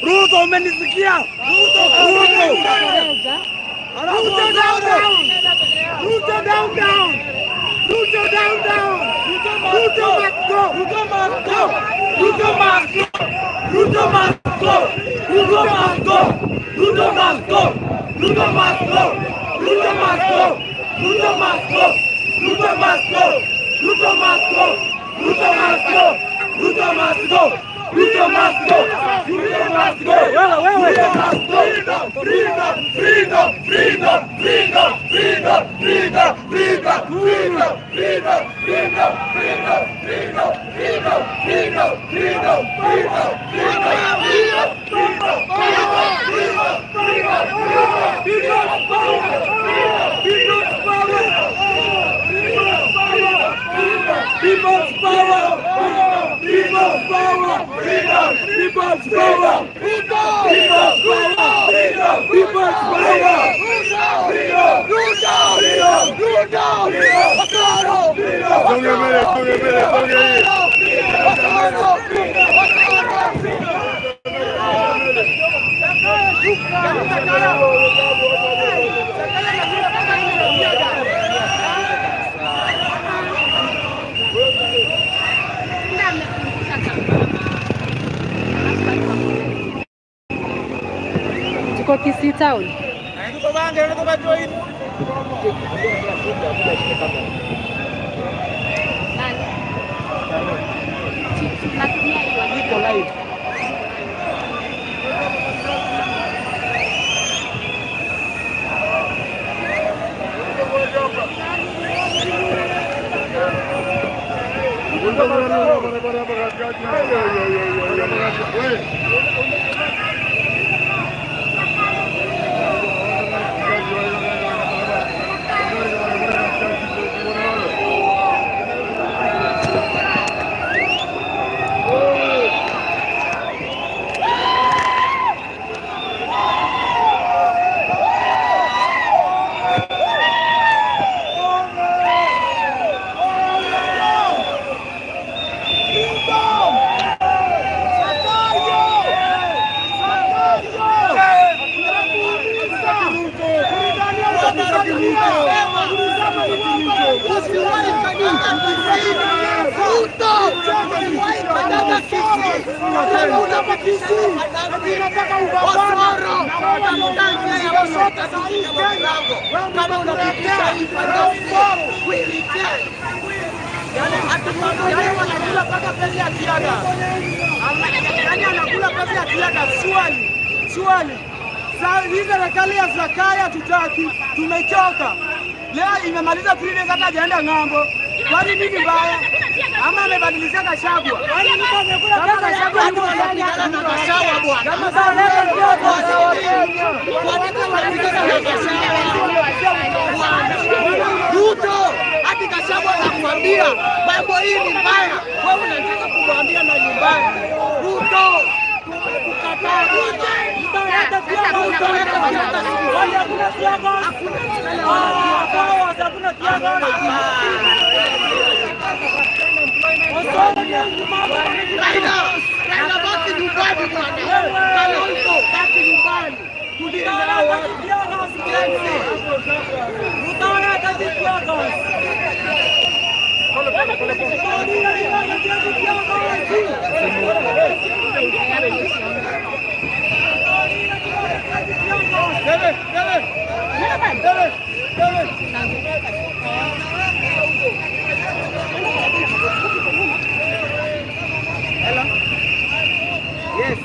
Ruto, umenisikia? Ruto down. Ruto down. Ruto must go. Tuko Kisii Town. Tuko Bange, tuko join. Niko live. Swali. Hii serikali ya Zakaya tutaki, tumechoka. Leo imemaliza 3 days hata hajaenda ng'ambo. Kwani nini mbaya? Ama amebadilisha Gachagua. Kama Gachagua ndio sawa bwana. Kama sawa Ruto, hadi Gachagua anakuambia mambo hii ni mbaya. Wewe unataka kumwambia na nyumbani. Ruto Yes.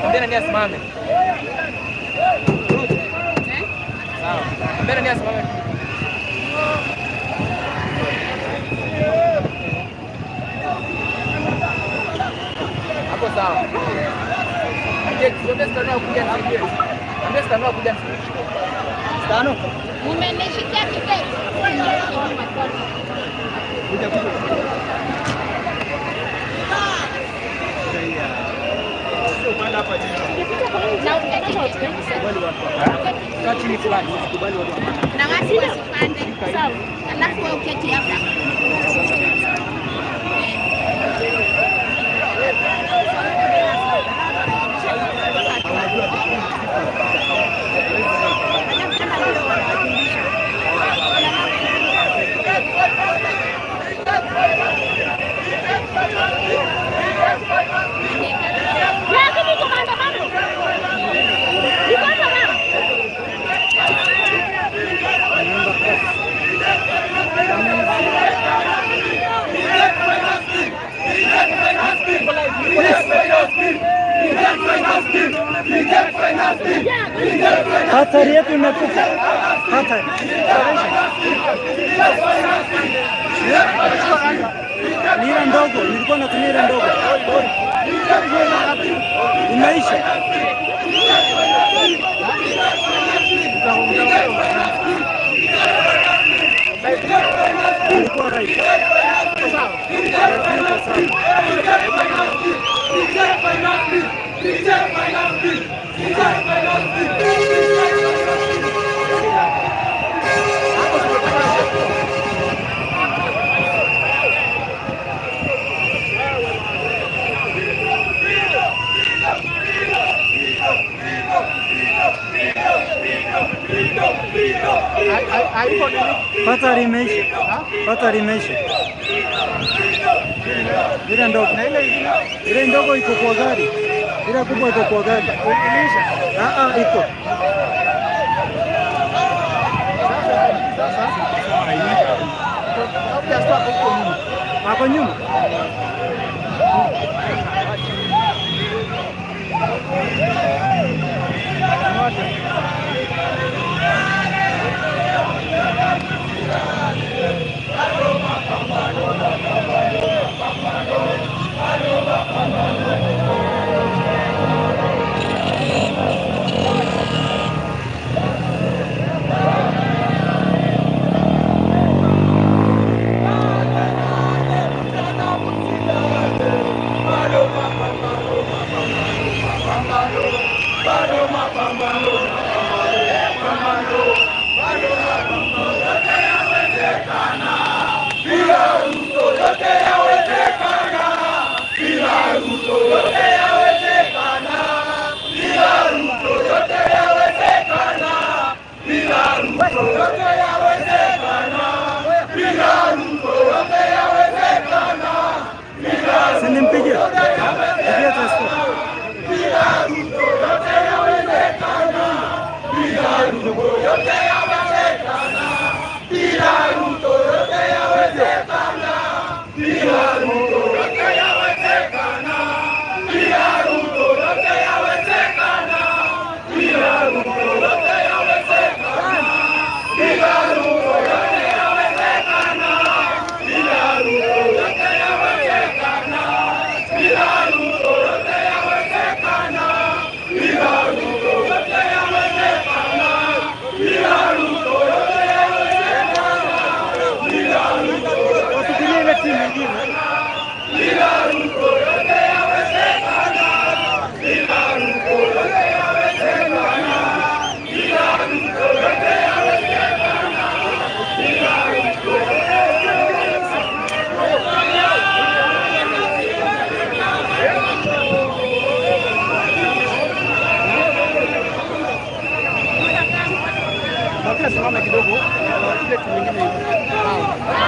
Mbona ni asimame? Sawa. Mbona ni asimame? Hapo sawa. Ndio stano kuja nisaidie. Ndio stano kuja nisaidie. Stano? Nimenishikia tiketi. Kuja. Upanda hapa chini. Na uketi Kati fulani usikubali watu wapande. na watu wasipande. Sawa. Alafu wewe uketi hapa. Hatari yetu imekufa. Hatari. Nira ndogo, nilikuwa natumia ile ndogo. Imeisha. Ilikuwa right. Hatari imeisha. Hatari imeisha. Ile ndogo. Ile ndogo iko kwa gari. Ile kubwa iko kwa gari. Iko. Hapo nyuma. Sinimpigie. Pigia Tesco. Simama kidogo. Ile timu nyingine.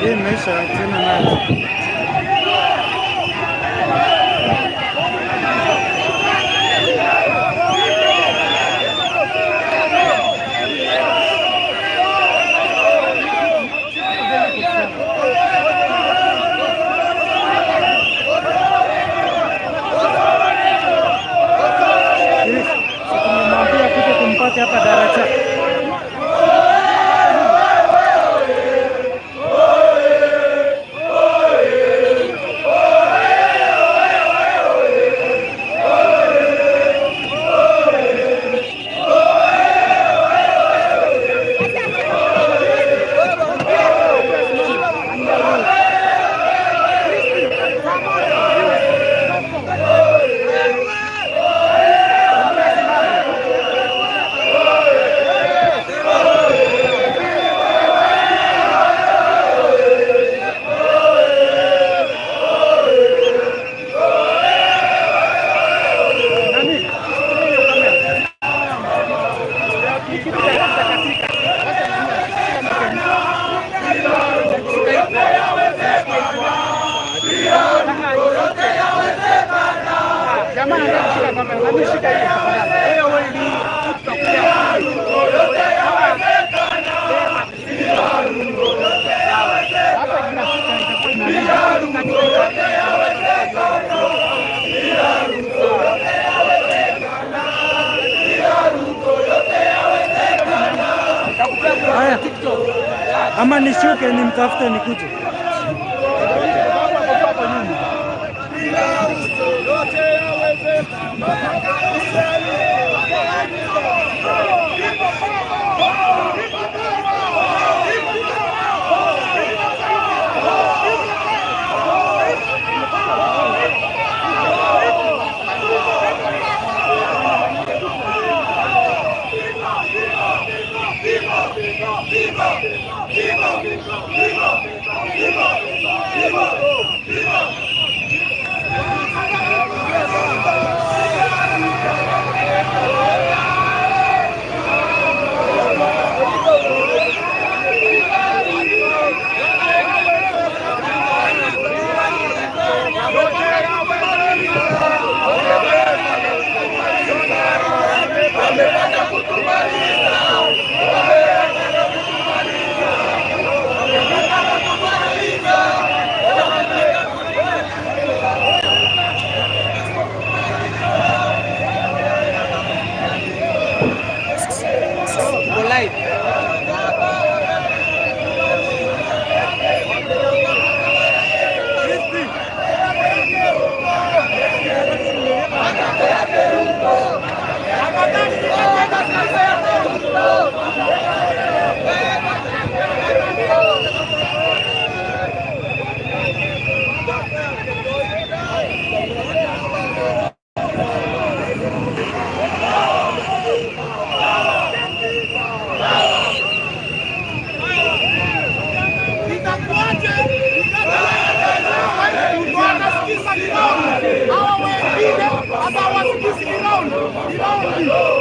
Hii imeisha tena nayo. Tumemwambia kuja kumpata hapa Daracha. Jamaa anataka kushika kamera, na mimi shika hii tafadhali. Wewe ni haya, ama nishuke nimtafute nikuje.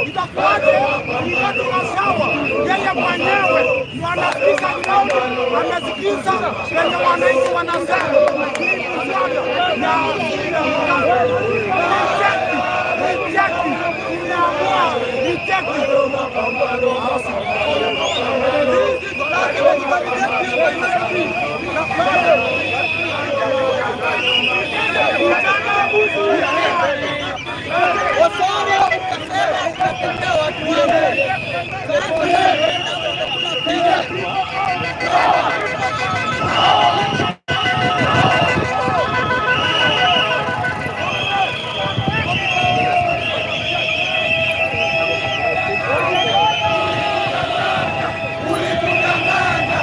itakuwaje? Mtoto wa sawa yeye mwenyewe anasikiza ground, anasikiza wenye wananchi wanasema na Ulitudanganya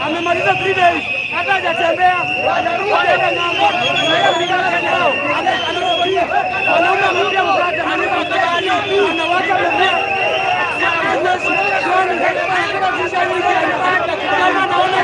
amemaliza 3 days, hata hajatembea, hajarudi hata ng'ambo. Sasa vijana leo anarudia, wanaume wamepia mkate, wanawake wamepia kama naona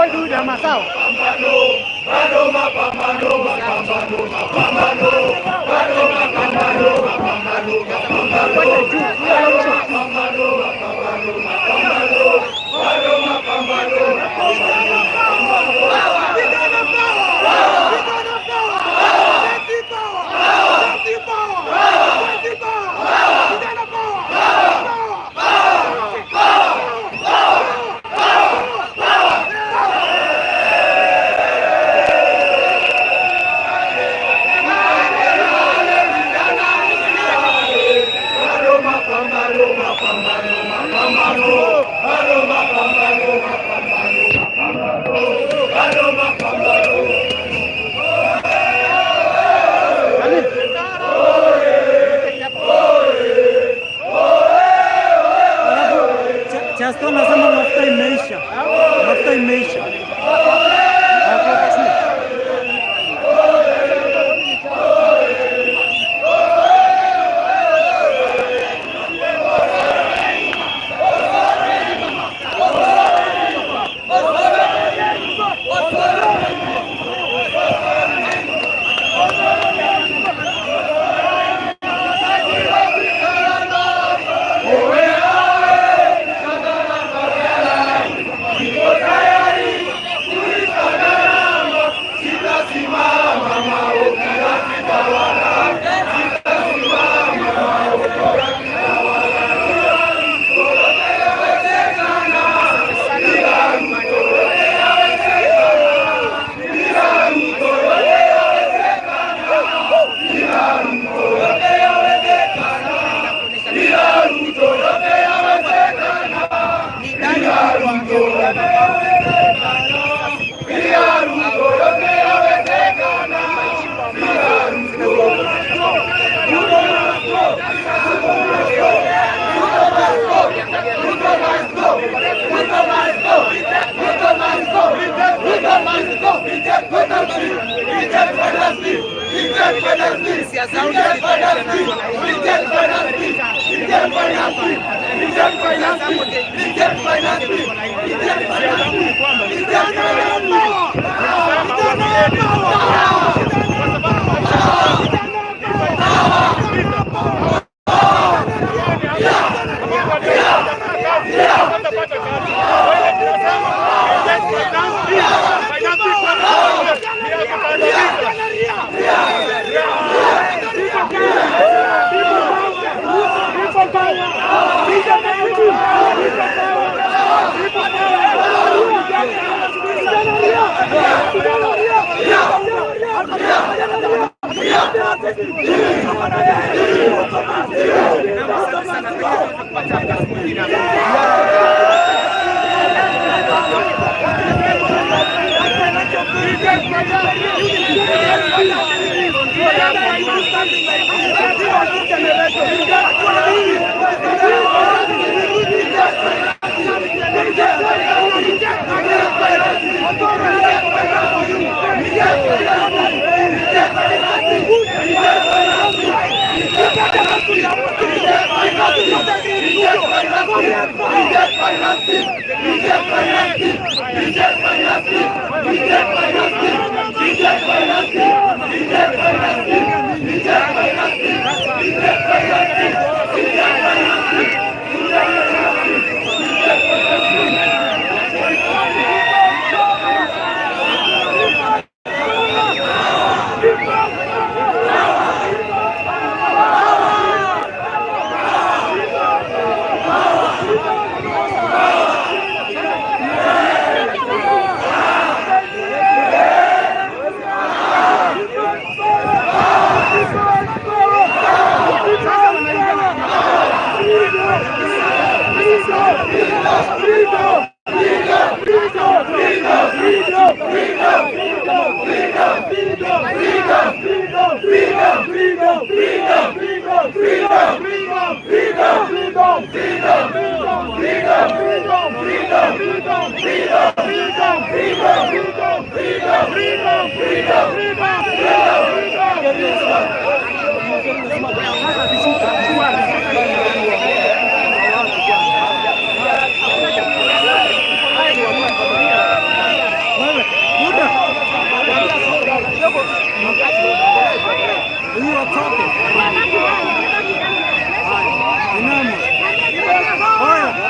avoid huyu jamaa sawa. Chasto nasema mafuta imeisha. Mafuta imeisha. watoke. Inama. Haya.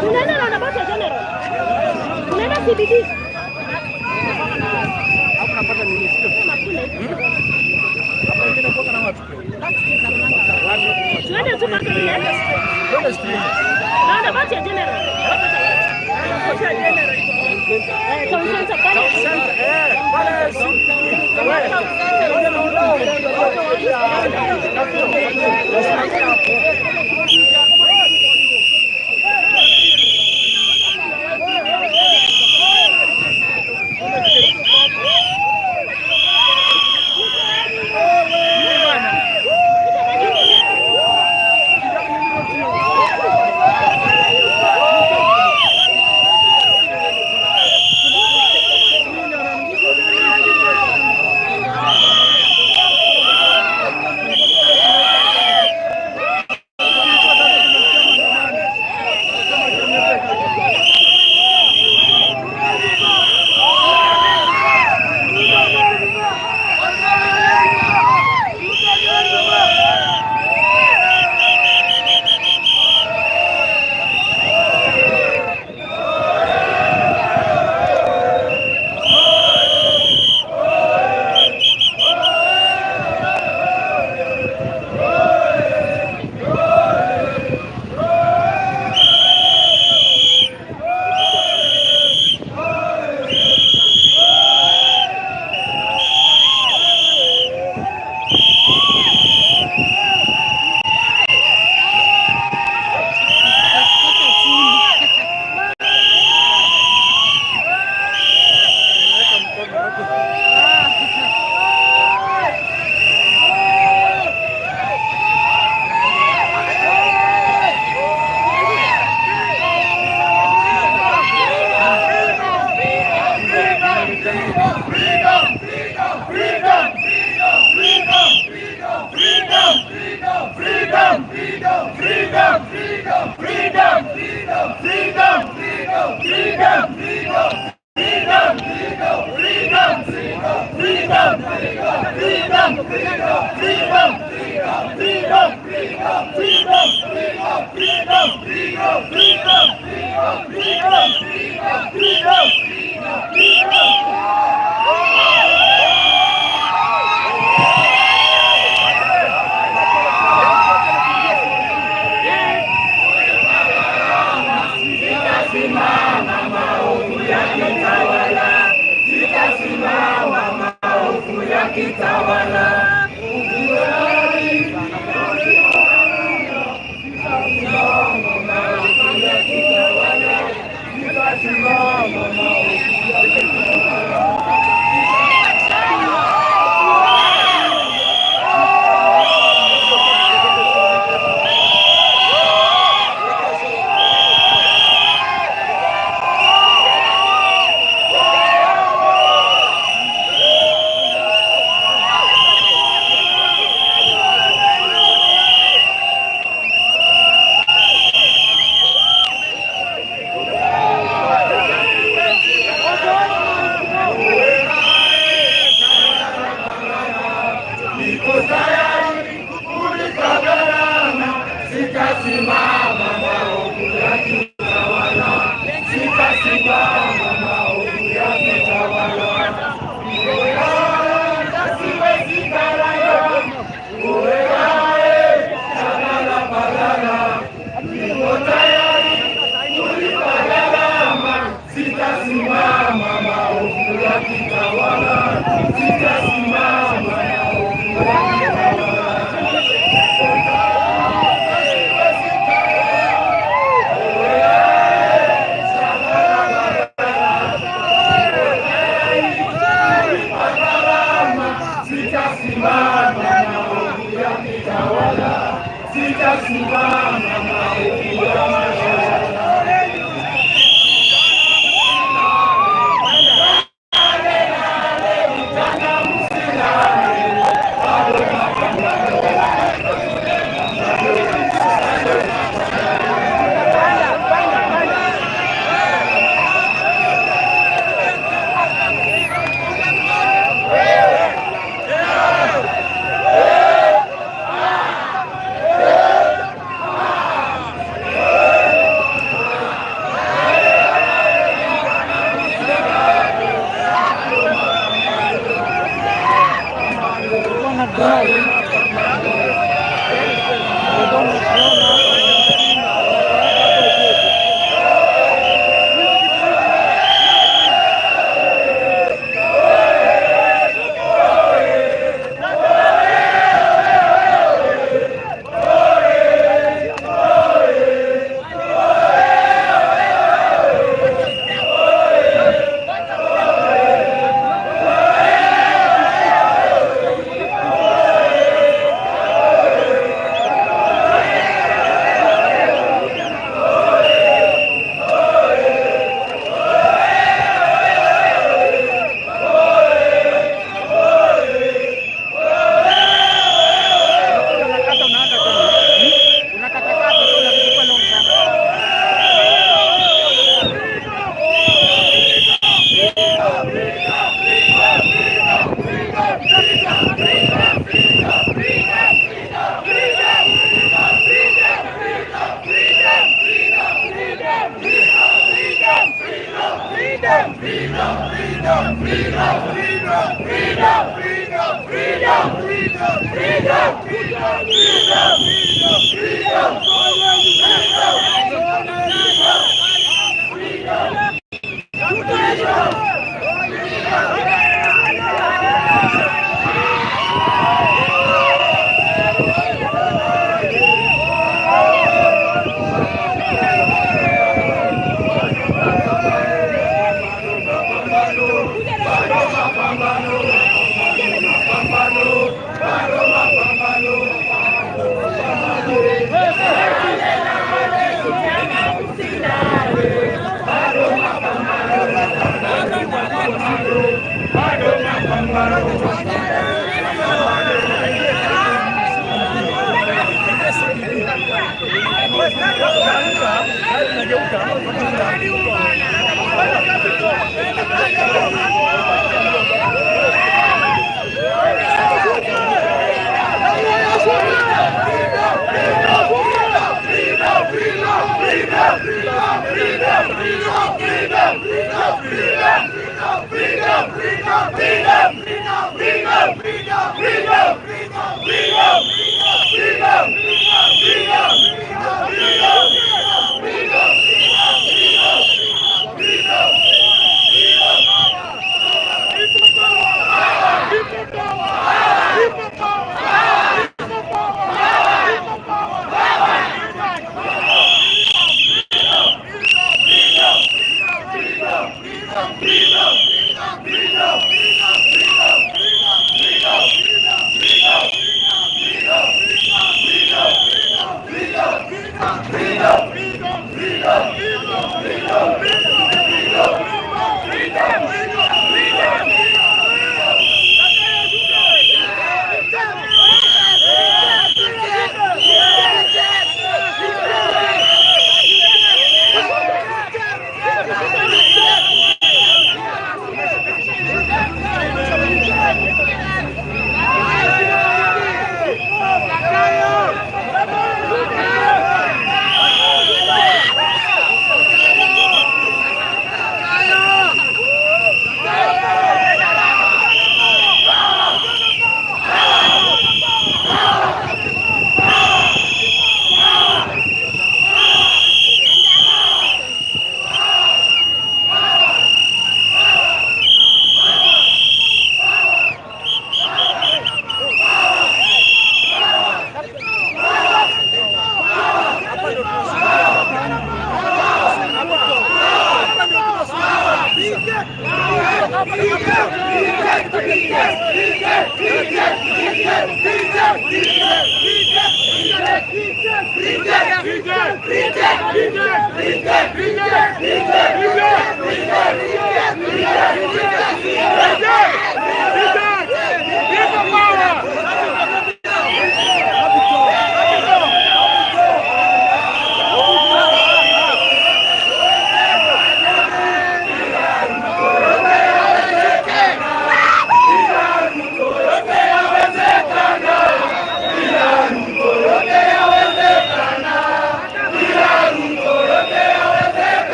Tunaenda na nabati ya general. Tunaenda CBD. Hapo napata nini sio? Hapa ingine kwa na watu. Tunaenda tu paka ile. Ndio street. Na nabati ya general.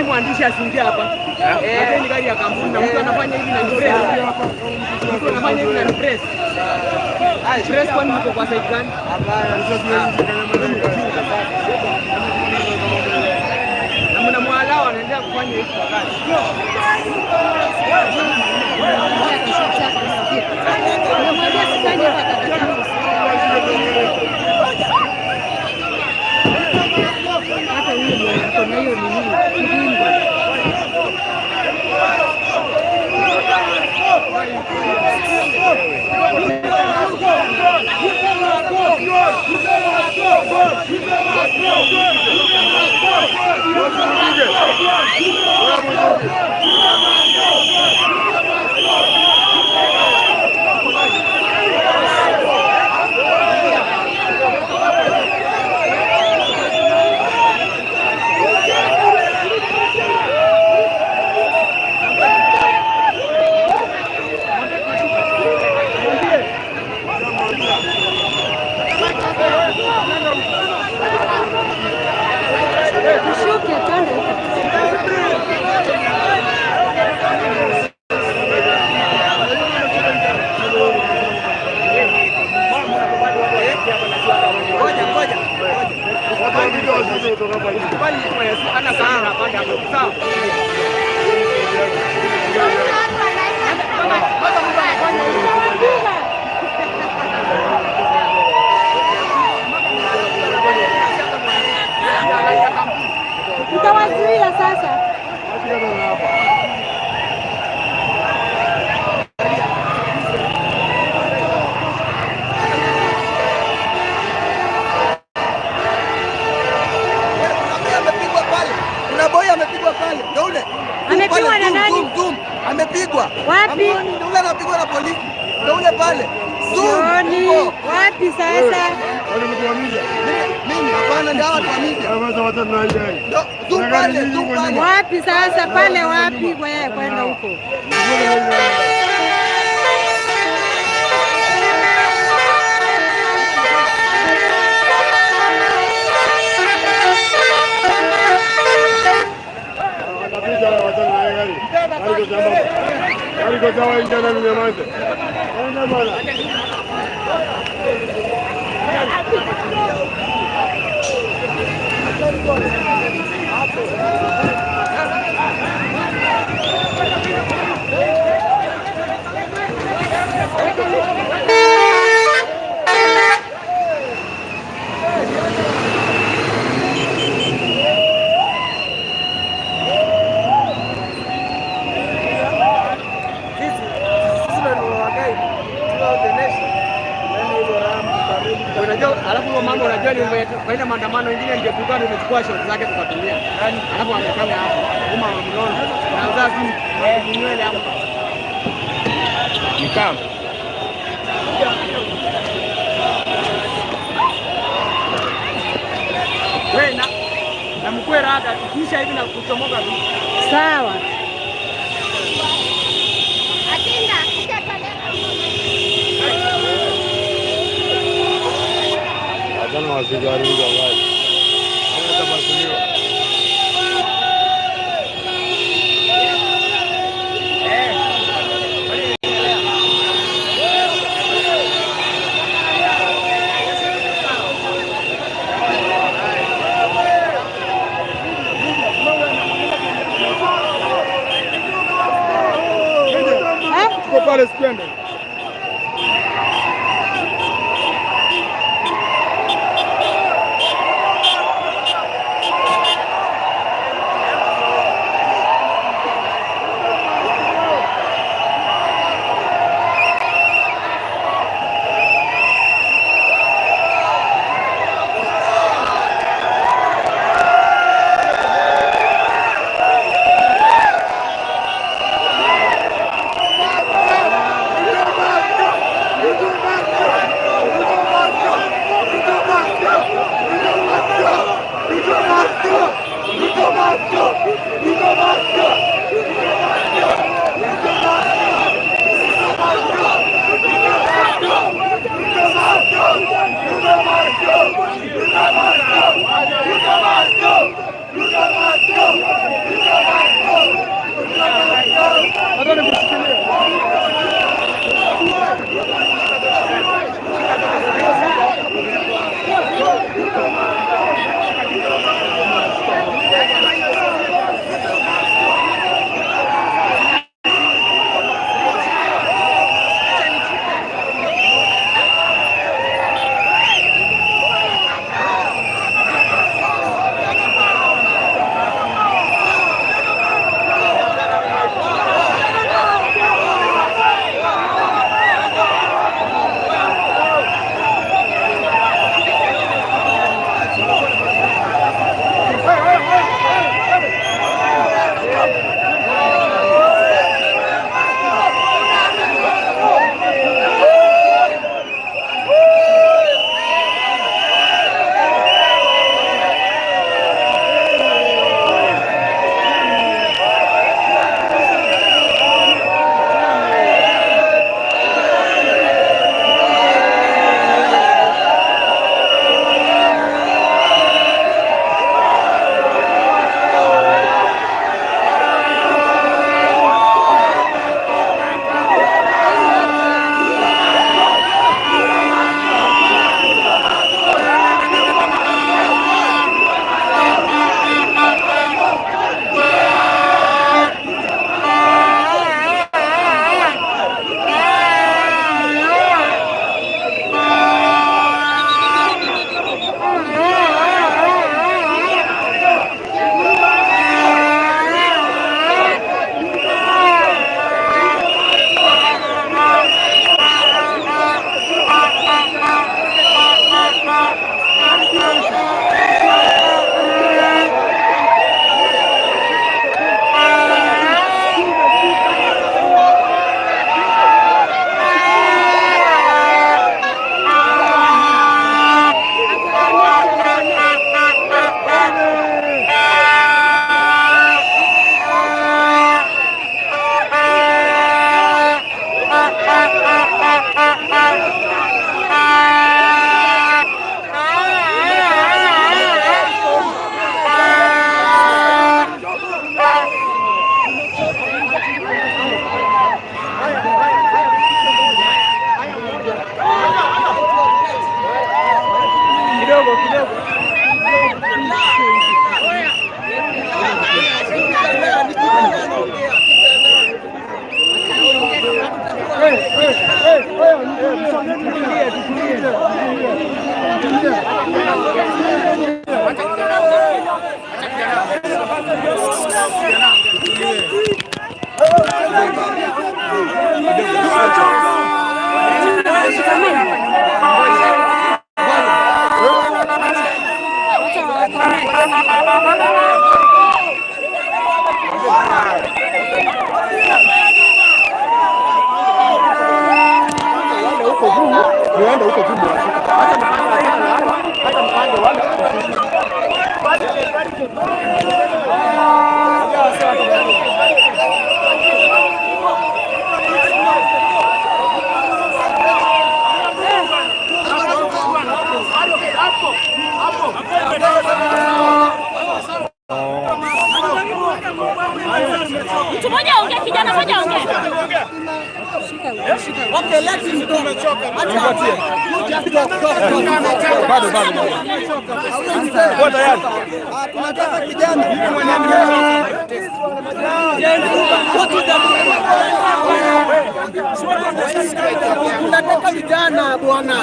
Mwandishi asiingie hapa. Ni gari ya kampuni na mtu anafanya hivi na press. Mtu anafanya hivi na press. Press kwani mko kwa side gani? Hapana, na mna mwalao anaendelea kufanya hivi kwa kazi. Unamwambia sikaje kwa kaka. Hata hiyo kuna hiyo nini? Utawazuia sasa. Amepigwa na nani? Amepigwa. Wapi? Yule anapigwa na polisi. Ndio ule pale. Sioni. Wapi sasa? Mimi hapana, ndio watu wa media. Zoom pale. Wapi sasa? Pale wapi? Wewe kwenda huko. Alafu mambo unajua ni kwenda maandamano wengine ndio tulikuwa tumechukua shot zake tukatumia. Alafu amekaa hapo kama mlolo. Na uzazi nywele hapo. Nikam. Wewe na mkwe rada kisha hivi na kuchomoka tu. Sawa. Atinda, Hapana wasigari wallahi. Hawatabasiliwa. Tuko pale Splende. Mtu mmoja ongea, kijana mmoja ongea. Okay, let him go. Bado. Kwa tayari. Tunataka kijana. Tunataka vijana bwana.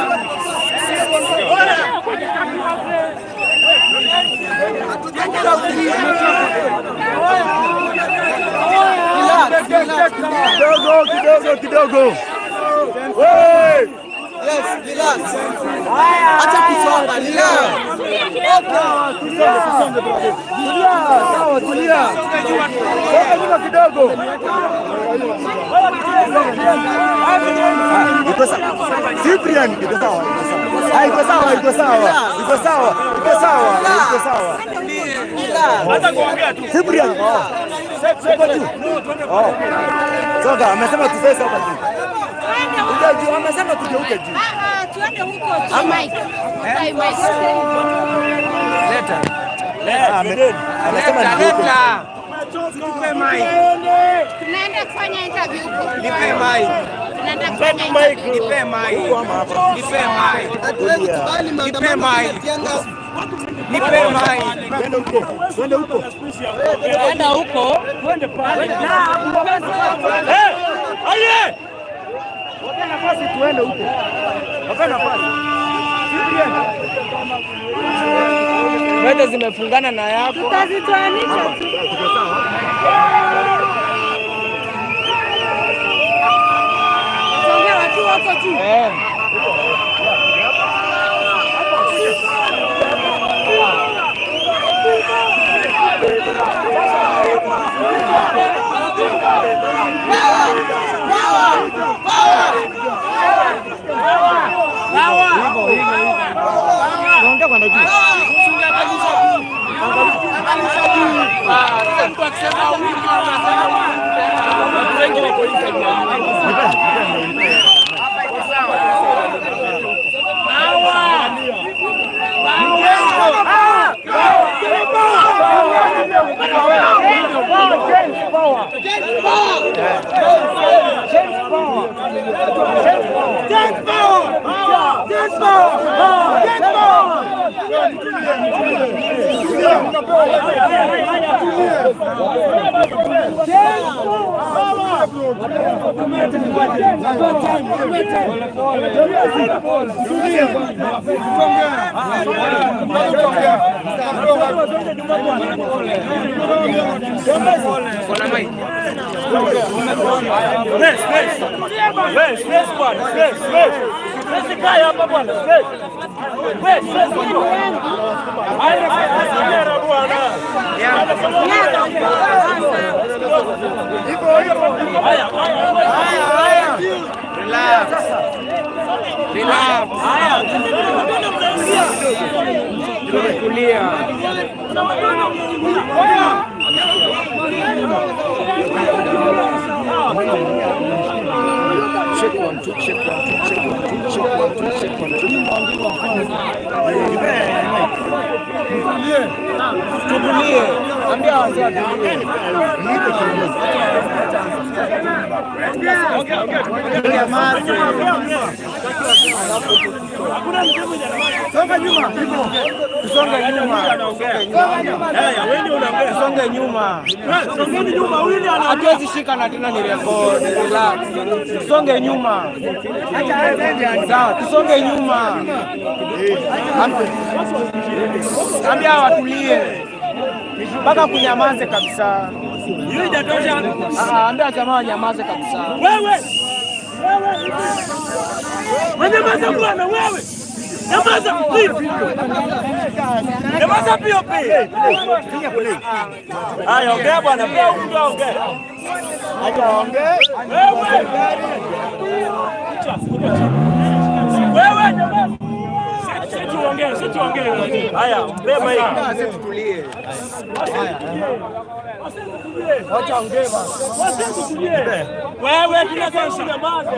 Kidogo. Yes, relax. Acha kusonga, relax. Tulia. Nyuma kidogo. Cyprian, iko sawa. Hata kuongea tu. Cyprian. Soga, amesema tusese hapa juu. Uje, amesema tugeuke juu. Tuende huko juu. Mike. Leta. Amesema Leta. Nipe mic. Tunaenda kufanya interview huko. Nipe mic. Tunaenda kufanya interview. Nipe mic. Nipe mic. Hatuwezi kubali maandamano ya Tianga. Nipe mic. Twende huko. Twende pale. Aye! Wape nafasi tuende huko. Wape nafasi. Wewe zimefungana na yako. Tutazitoanisha. Songea watu wako tu. Tutulie. Ambia wazee watulie. Songa nyuma. Tusonge nyuma. Tusonge nyuma. Songeni nyuma, huyu ndiye Hatuwezi shika na tena ni record. Relax. Tusonge nyuma. Sawa, tusonge nyuma. Ambia watulie. mpaka kunyamaze kabisa. Hiyo hajatosha. Ambia jamaa wanyamaze kabisa. Wewe. Nyamaza bwana wewe. Nyamaza please. Nyamaza pia pia. Haya ongea bwana, pia ongea. Acha ongea. Wewe nyamaza. Sisi tuongee. Haya, beba hii. Tutulie. Acha ongea bwana. Wewe kila saa nyamaza.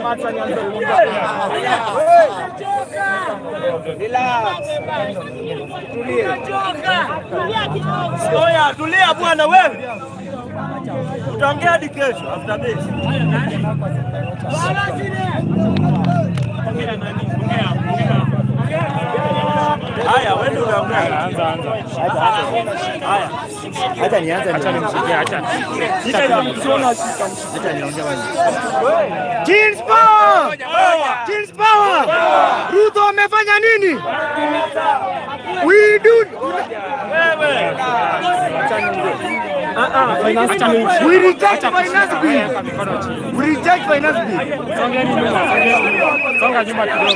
Oya, tulia bwana wewe. Utaongea hadi kesho after this. Haya, wewe ndio unaongea. Anza. Haya. Acha nianze. Acha nimsikie, acha. Acha niongee bwana. Jeans power! Jeans power! Ruto amefanya nini? We do. Wewe. We reject finance bill. We reject finance bill. Songa nyuma kidogo.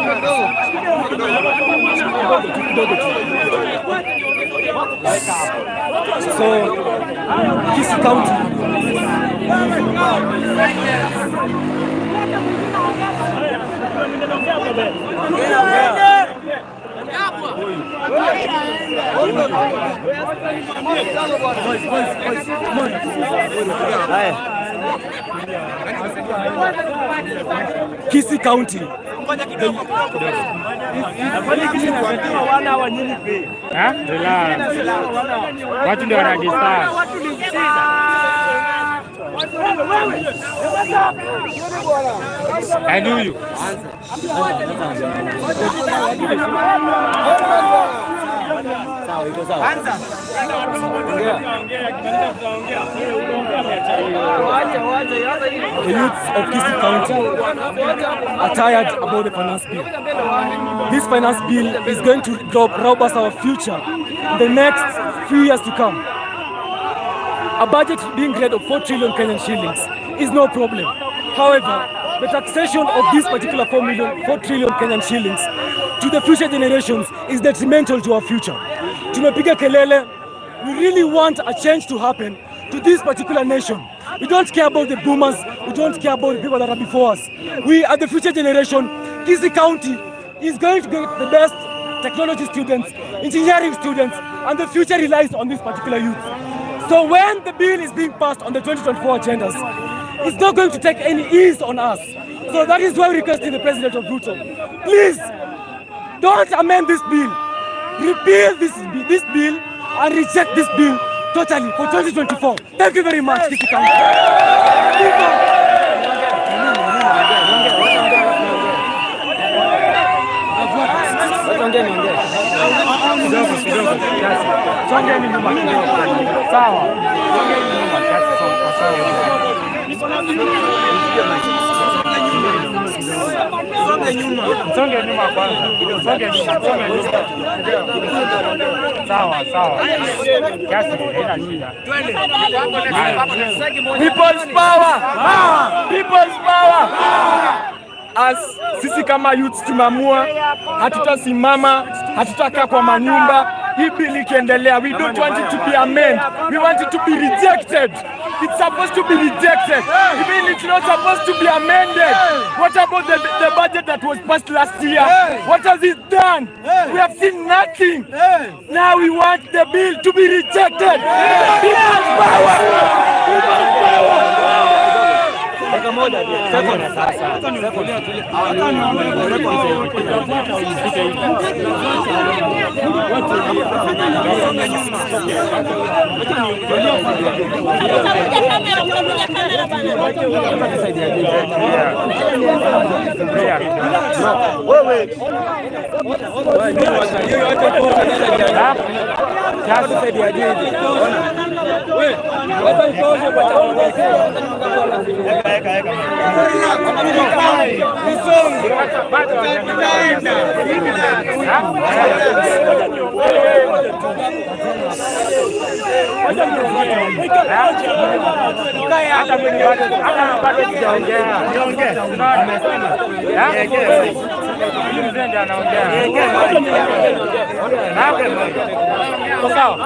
So, Kisii County. Kisii County. Watu ndio wanajistaa. I knew you. The youths of Kisii County are tired about the finance bill. This finance bill is going to rob us our future in the next few years to come. A budget being read of 4 trillion Kenyan shillings is no problem. However, the taxation of this particular 4 trillion Kenyan shillings to the future generations is detrimental to our future. Tumepiga kelele. We really want a change to happen to this particular nation. We don't care about the boomers. We don't care about the people that are before us. We are the future generation. Kisii County is going to get the best technology students, engineering students, and the future relies on this particular youth. So when the bill is being passed on the 2024 agendas, it's not going to take any ease on us. So that is why we're requesting the President of Ruto, please, don't amend this bill. Repeal this bill and reject this bill totally for 2024. Thank you very much, Kisii County. Songe nyuma kwanza. Sawa. Kiasi haina shida. People's power. People's power. As sisi kama youth tumamua, hatutasimama, hatutakaa kwa manyumba. Hii bill ikiendelea, we don't want it to be amended. We want it to be rejected. It's supposed to be rejected. Even it's not supposed to be amended. What about the budget that was passed last year? What has it done? We have seen nothing. Now we want the bill to be rejected. People's power. People's power. Hata mimi bado sijaongea. Huyu mzee ndiye anaongea. Sawa.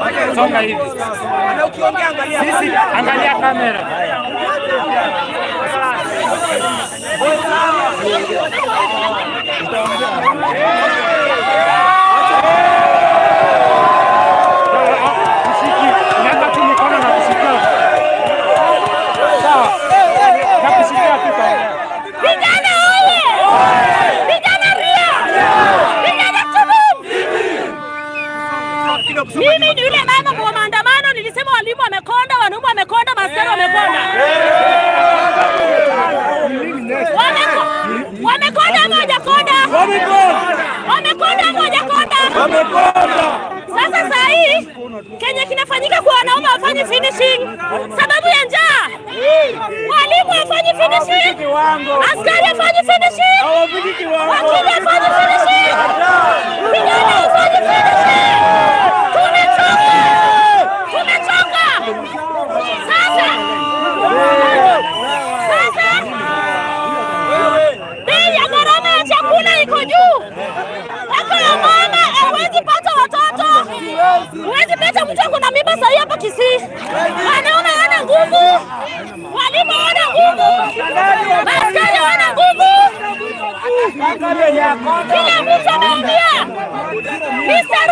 Wacha songa hivi. Sisi angalia kamera. Mimi ni yule mama kwa maandamano nilisema walimu wamekonda, wanaume wamekonda, maskari wamekonda. Wamekonda ama hawajakonda? Wamekonda ama hawajakonda? Sasa saa hii Kenya kinafanyika kwa wanaume wafanye finishing sababu ya njaa. Walimu wafanye finishing, askari wafanye finishing, wakili wafanye finishing, vijana wafanye finishing. Tumechoka. Sasa bei ya gharama ya chakula iko juu. Hata ya mama hawezi pata watoto. Huwezi pata mtu na mimba sasa hapa Kisii. Wanaume wana nguvu. Walimu wana nguvu. Askari wana nguvu. Kila mtu anaumia. Mr.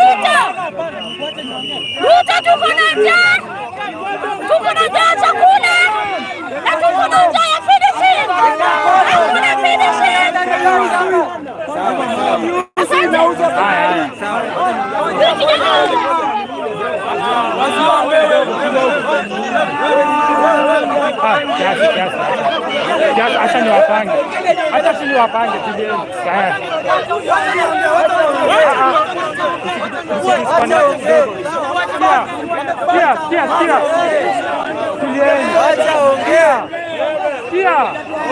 Ruto tuko na njaa. Tuko na njaa chakula. Na tuko na njaa ya finishing. Hakuna finishing. Acha niwapange tujeni. Sikia. Tulieni. Acha ongea. Sikia.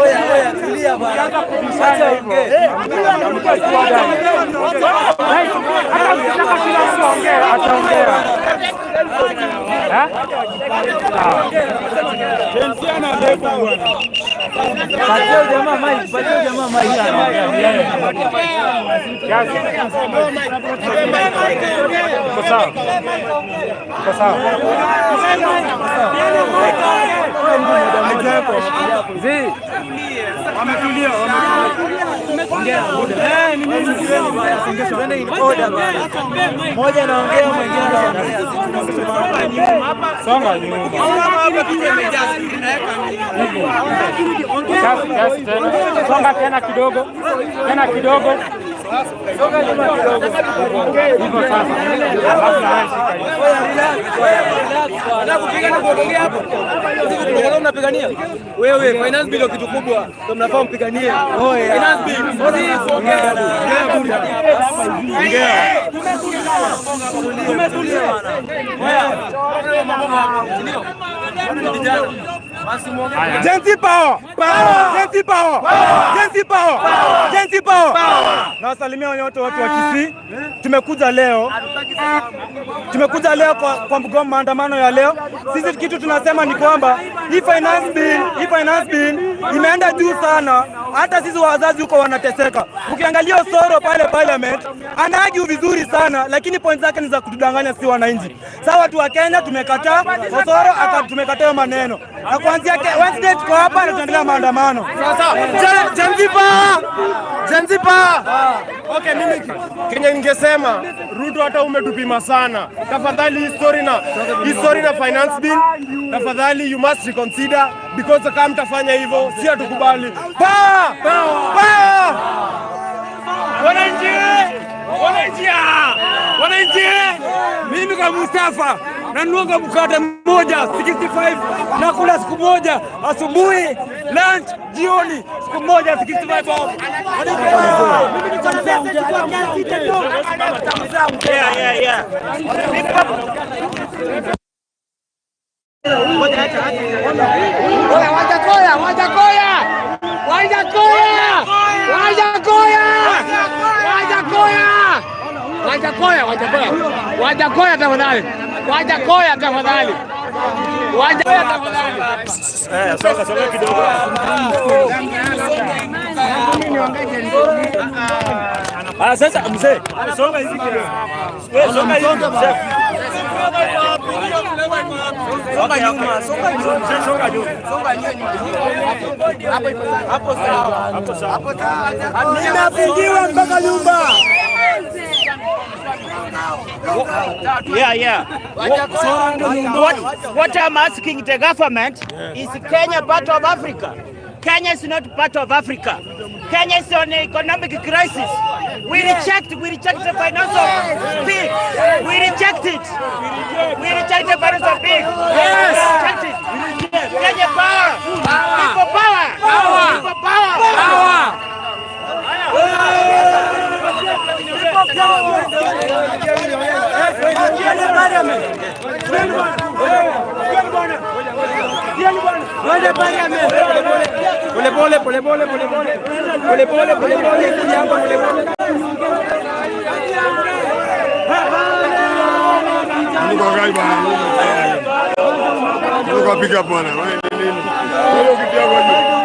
Oya, tulia bwana. Acha kubishana hivyo. Hata mtaka kila mtu ongea, ataongea. Jensiana ndefu bwana. Patia jamaa mic. Sawa. Wametulia. Moja naongea mwingine songa nyuma. Songa tena kidogo. Songa nyuma kidogo. Hivyo sasa. Unapigania wewe finance bill kitu kubwa, ndio mnafaa mpiganie. Finance bill Genzi power. Na wasalimia wote watu wa Kisii. Tumekuja leo kwa mgomo maandamano ya leo. Sisi kitu tunasema ni kwamba hii finance bill imeenda juu sana. Hata sisi wazazi huko wanateseka. Ukiangalia Osoro pale parliament anaargue vizuri sana, lakini point zake ni za kutudanganya si wananchi. Sasa watu wa Kenya tumekataa Osoro, tumekataa maneno. Na kuanzia Wednesday tuko hapa na tunaendelea maandamano. Sasa Zanzibar. Okay, mimi Kenya ningesema Ruto hata umetupima sana. Tafadhali history na finance bill, tafadhali you must reconsider because kama mtafanya hivyo si hatukubali. Wananchi, mimi kama Mustafa nanuanga mkate mmoja 65 na kula siku moja asubuhi, lunch, jioni, siku moja 65 bob. Mimi ni kwa pesa chukua kiasi kidogo. Yeah. Wajakoya. Wajakoya tafadhali. Wajakoya tafadhali. Soka kidogo. Sasa mzee, songa hizi kidogo. Wewe songa hizi mzee. Songa nyuma, songa nyuma. Songa nyuma. Songa nyuma. Hapo sawa. Hapo sawa. Ninapigiwa mpaka nyumba. Yeah. What I'm asking the government is Kenya part of Africa? Kenya is not part of Africa. Kenya is on an economic crisis. We reject the financial bill. We reject it. We reject the financial bill. Yes. Reject it. Kenya power. People power. People power. Piga bwana. Wewe nini? Wewe ukitia kwa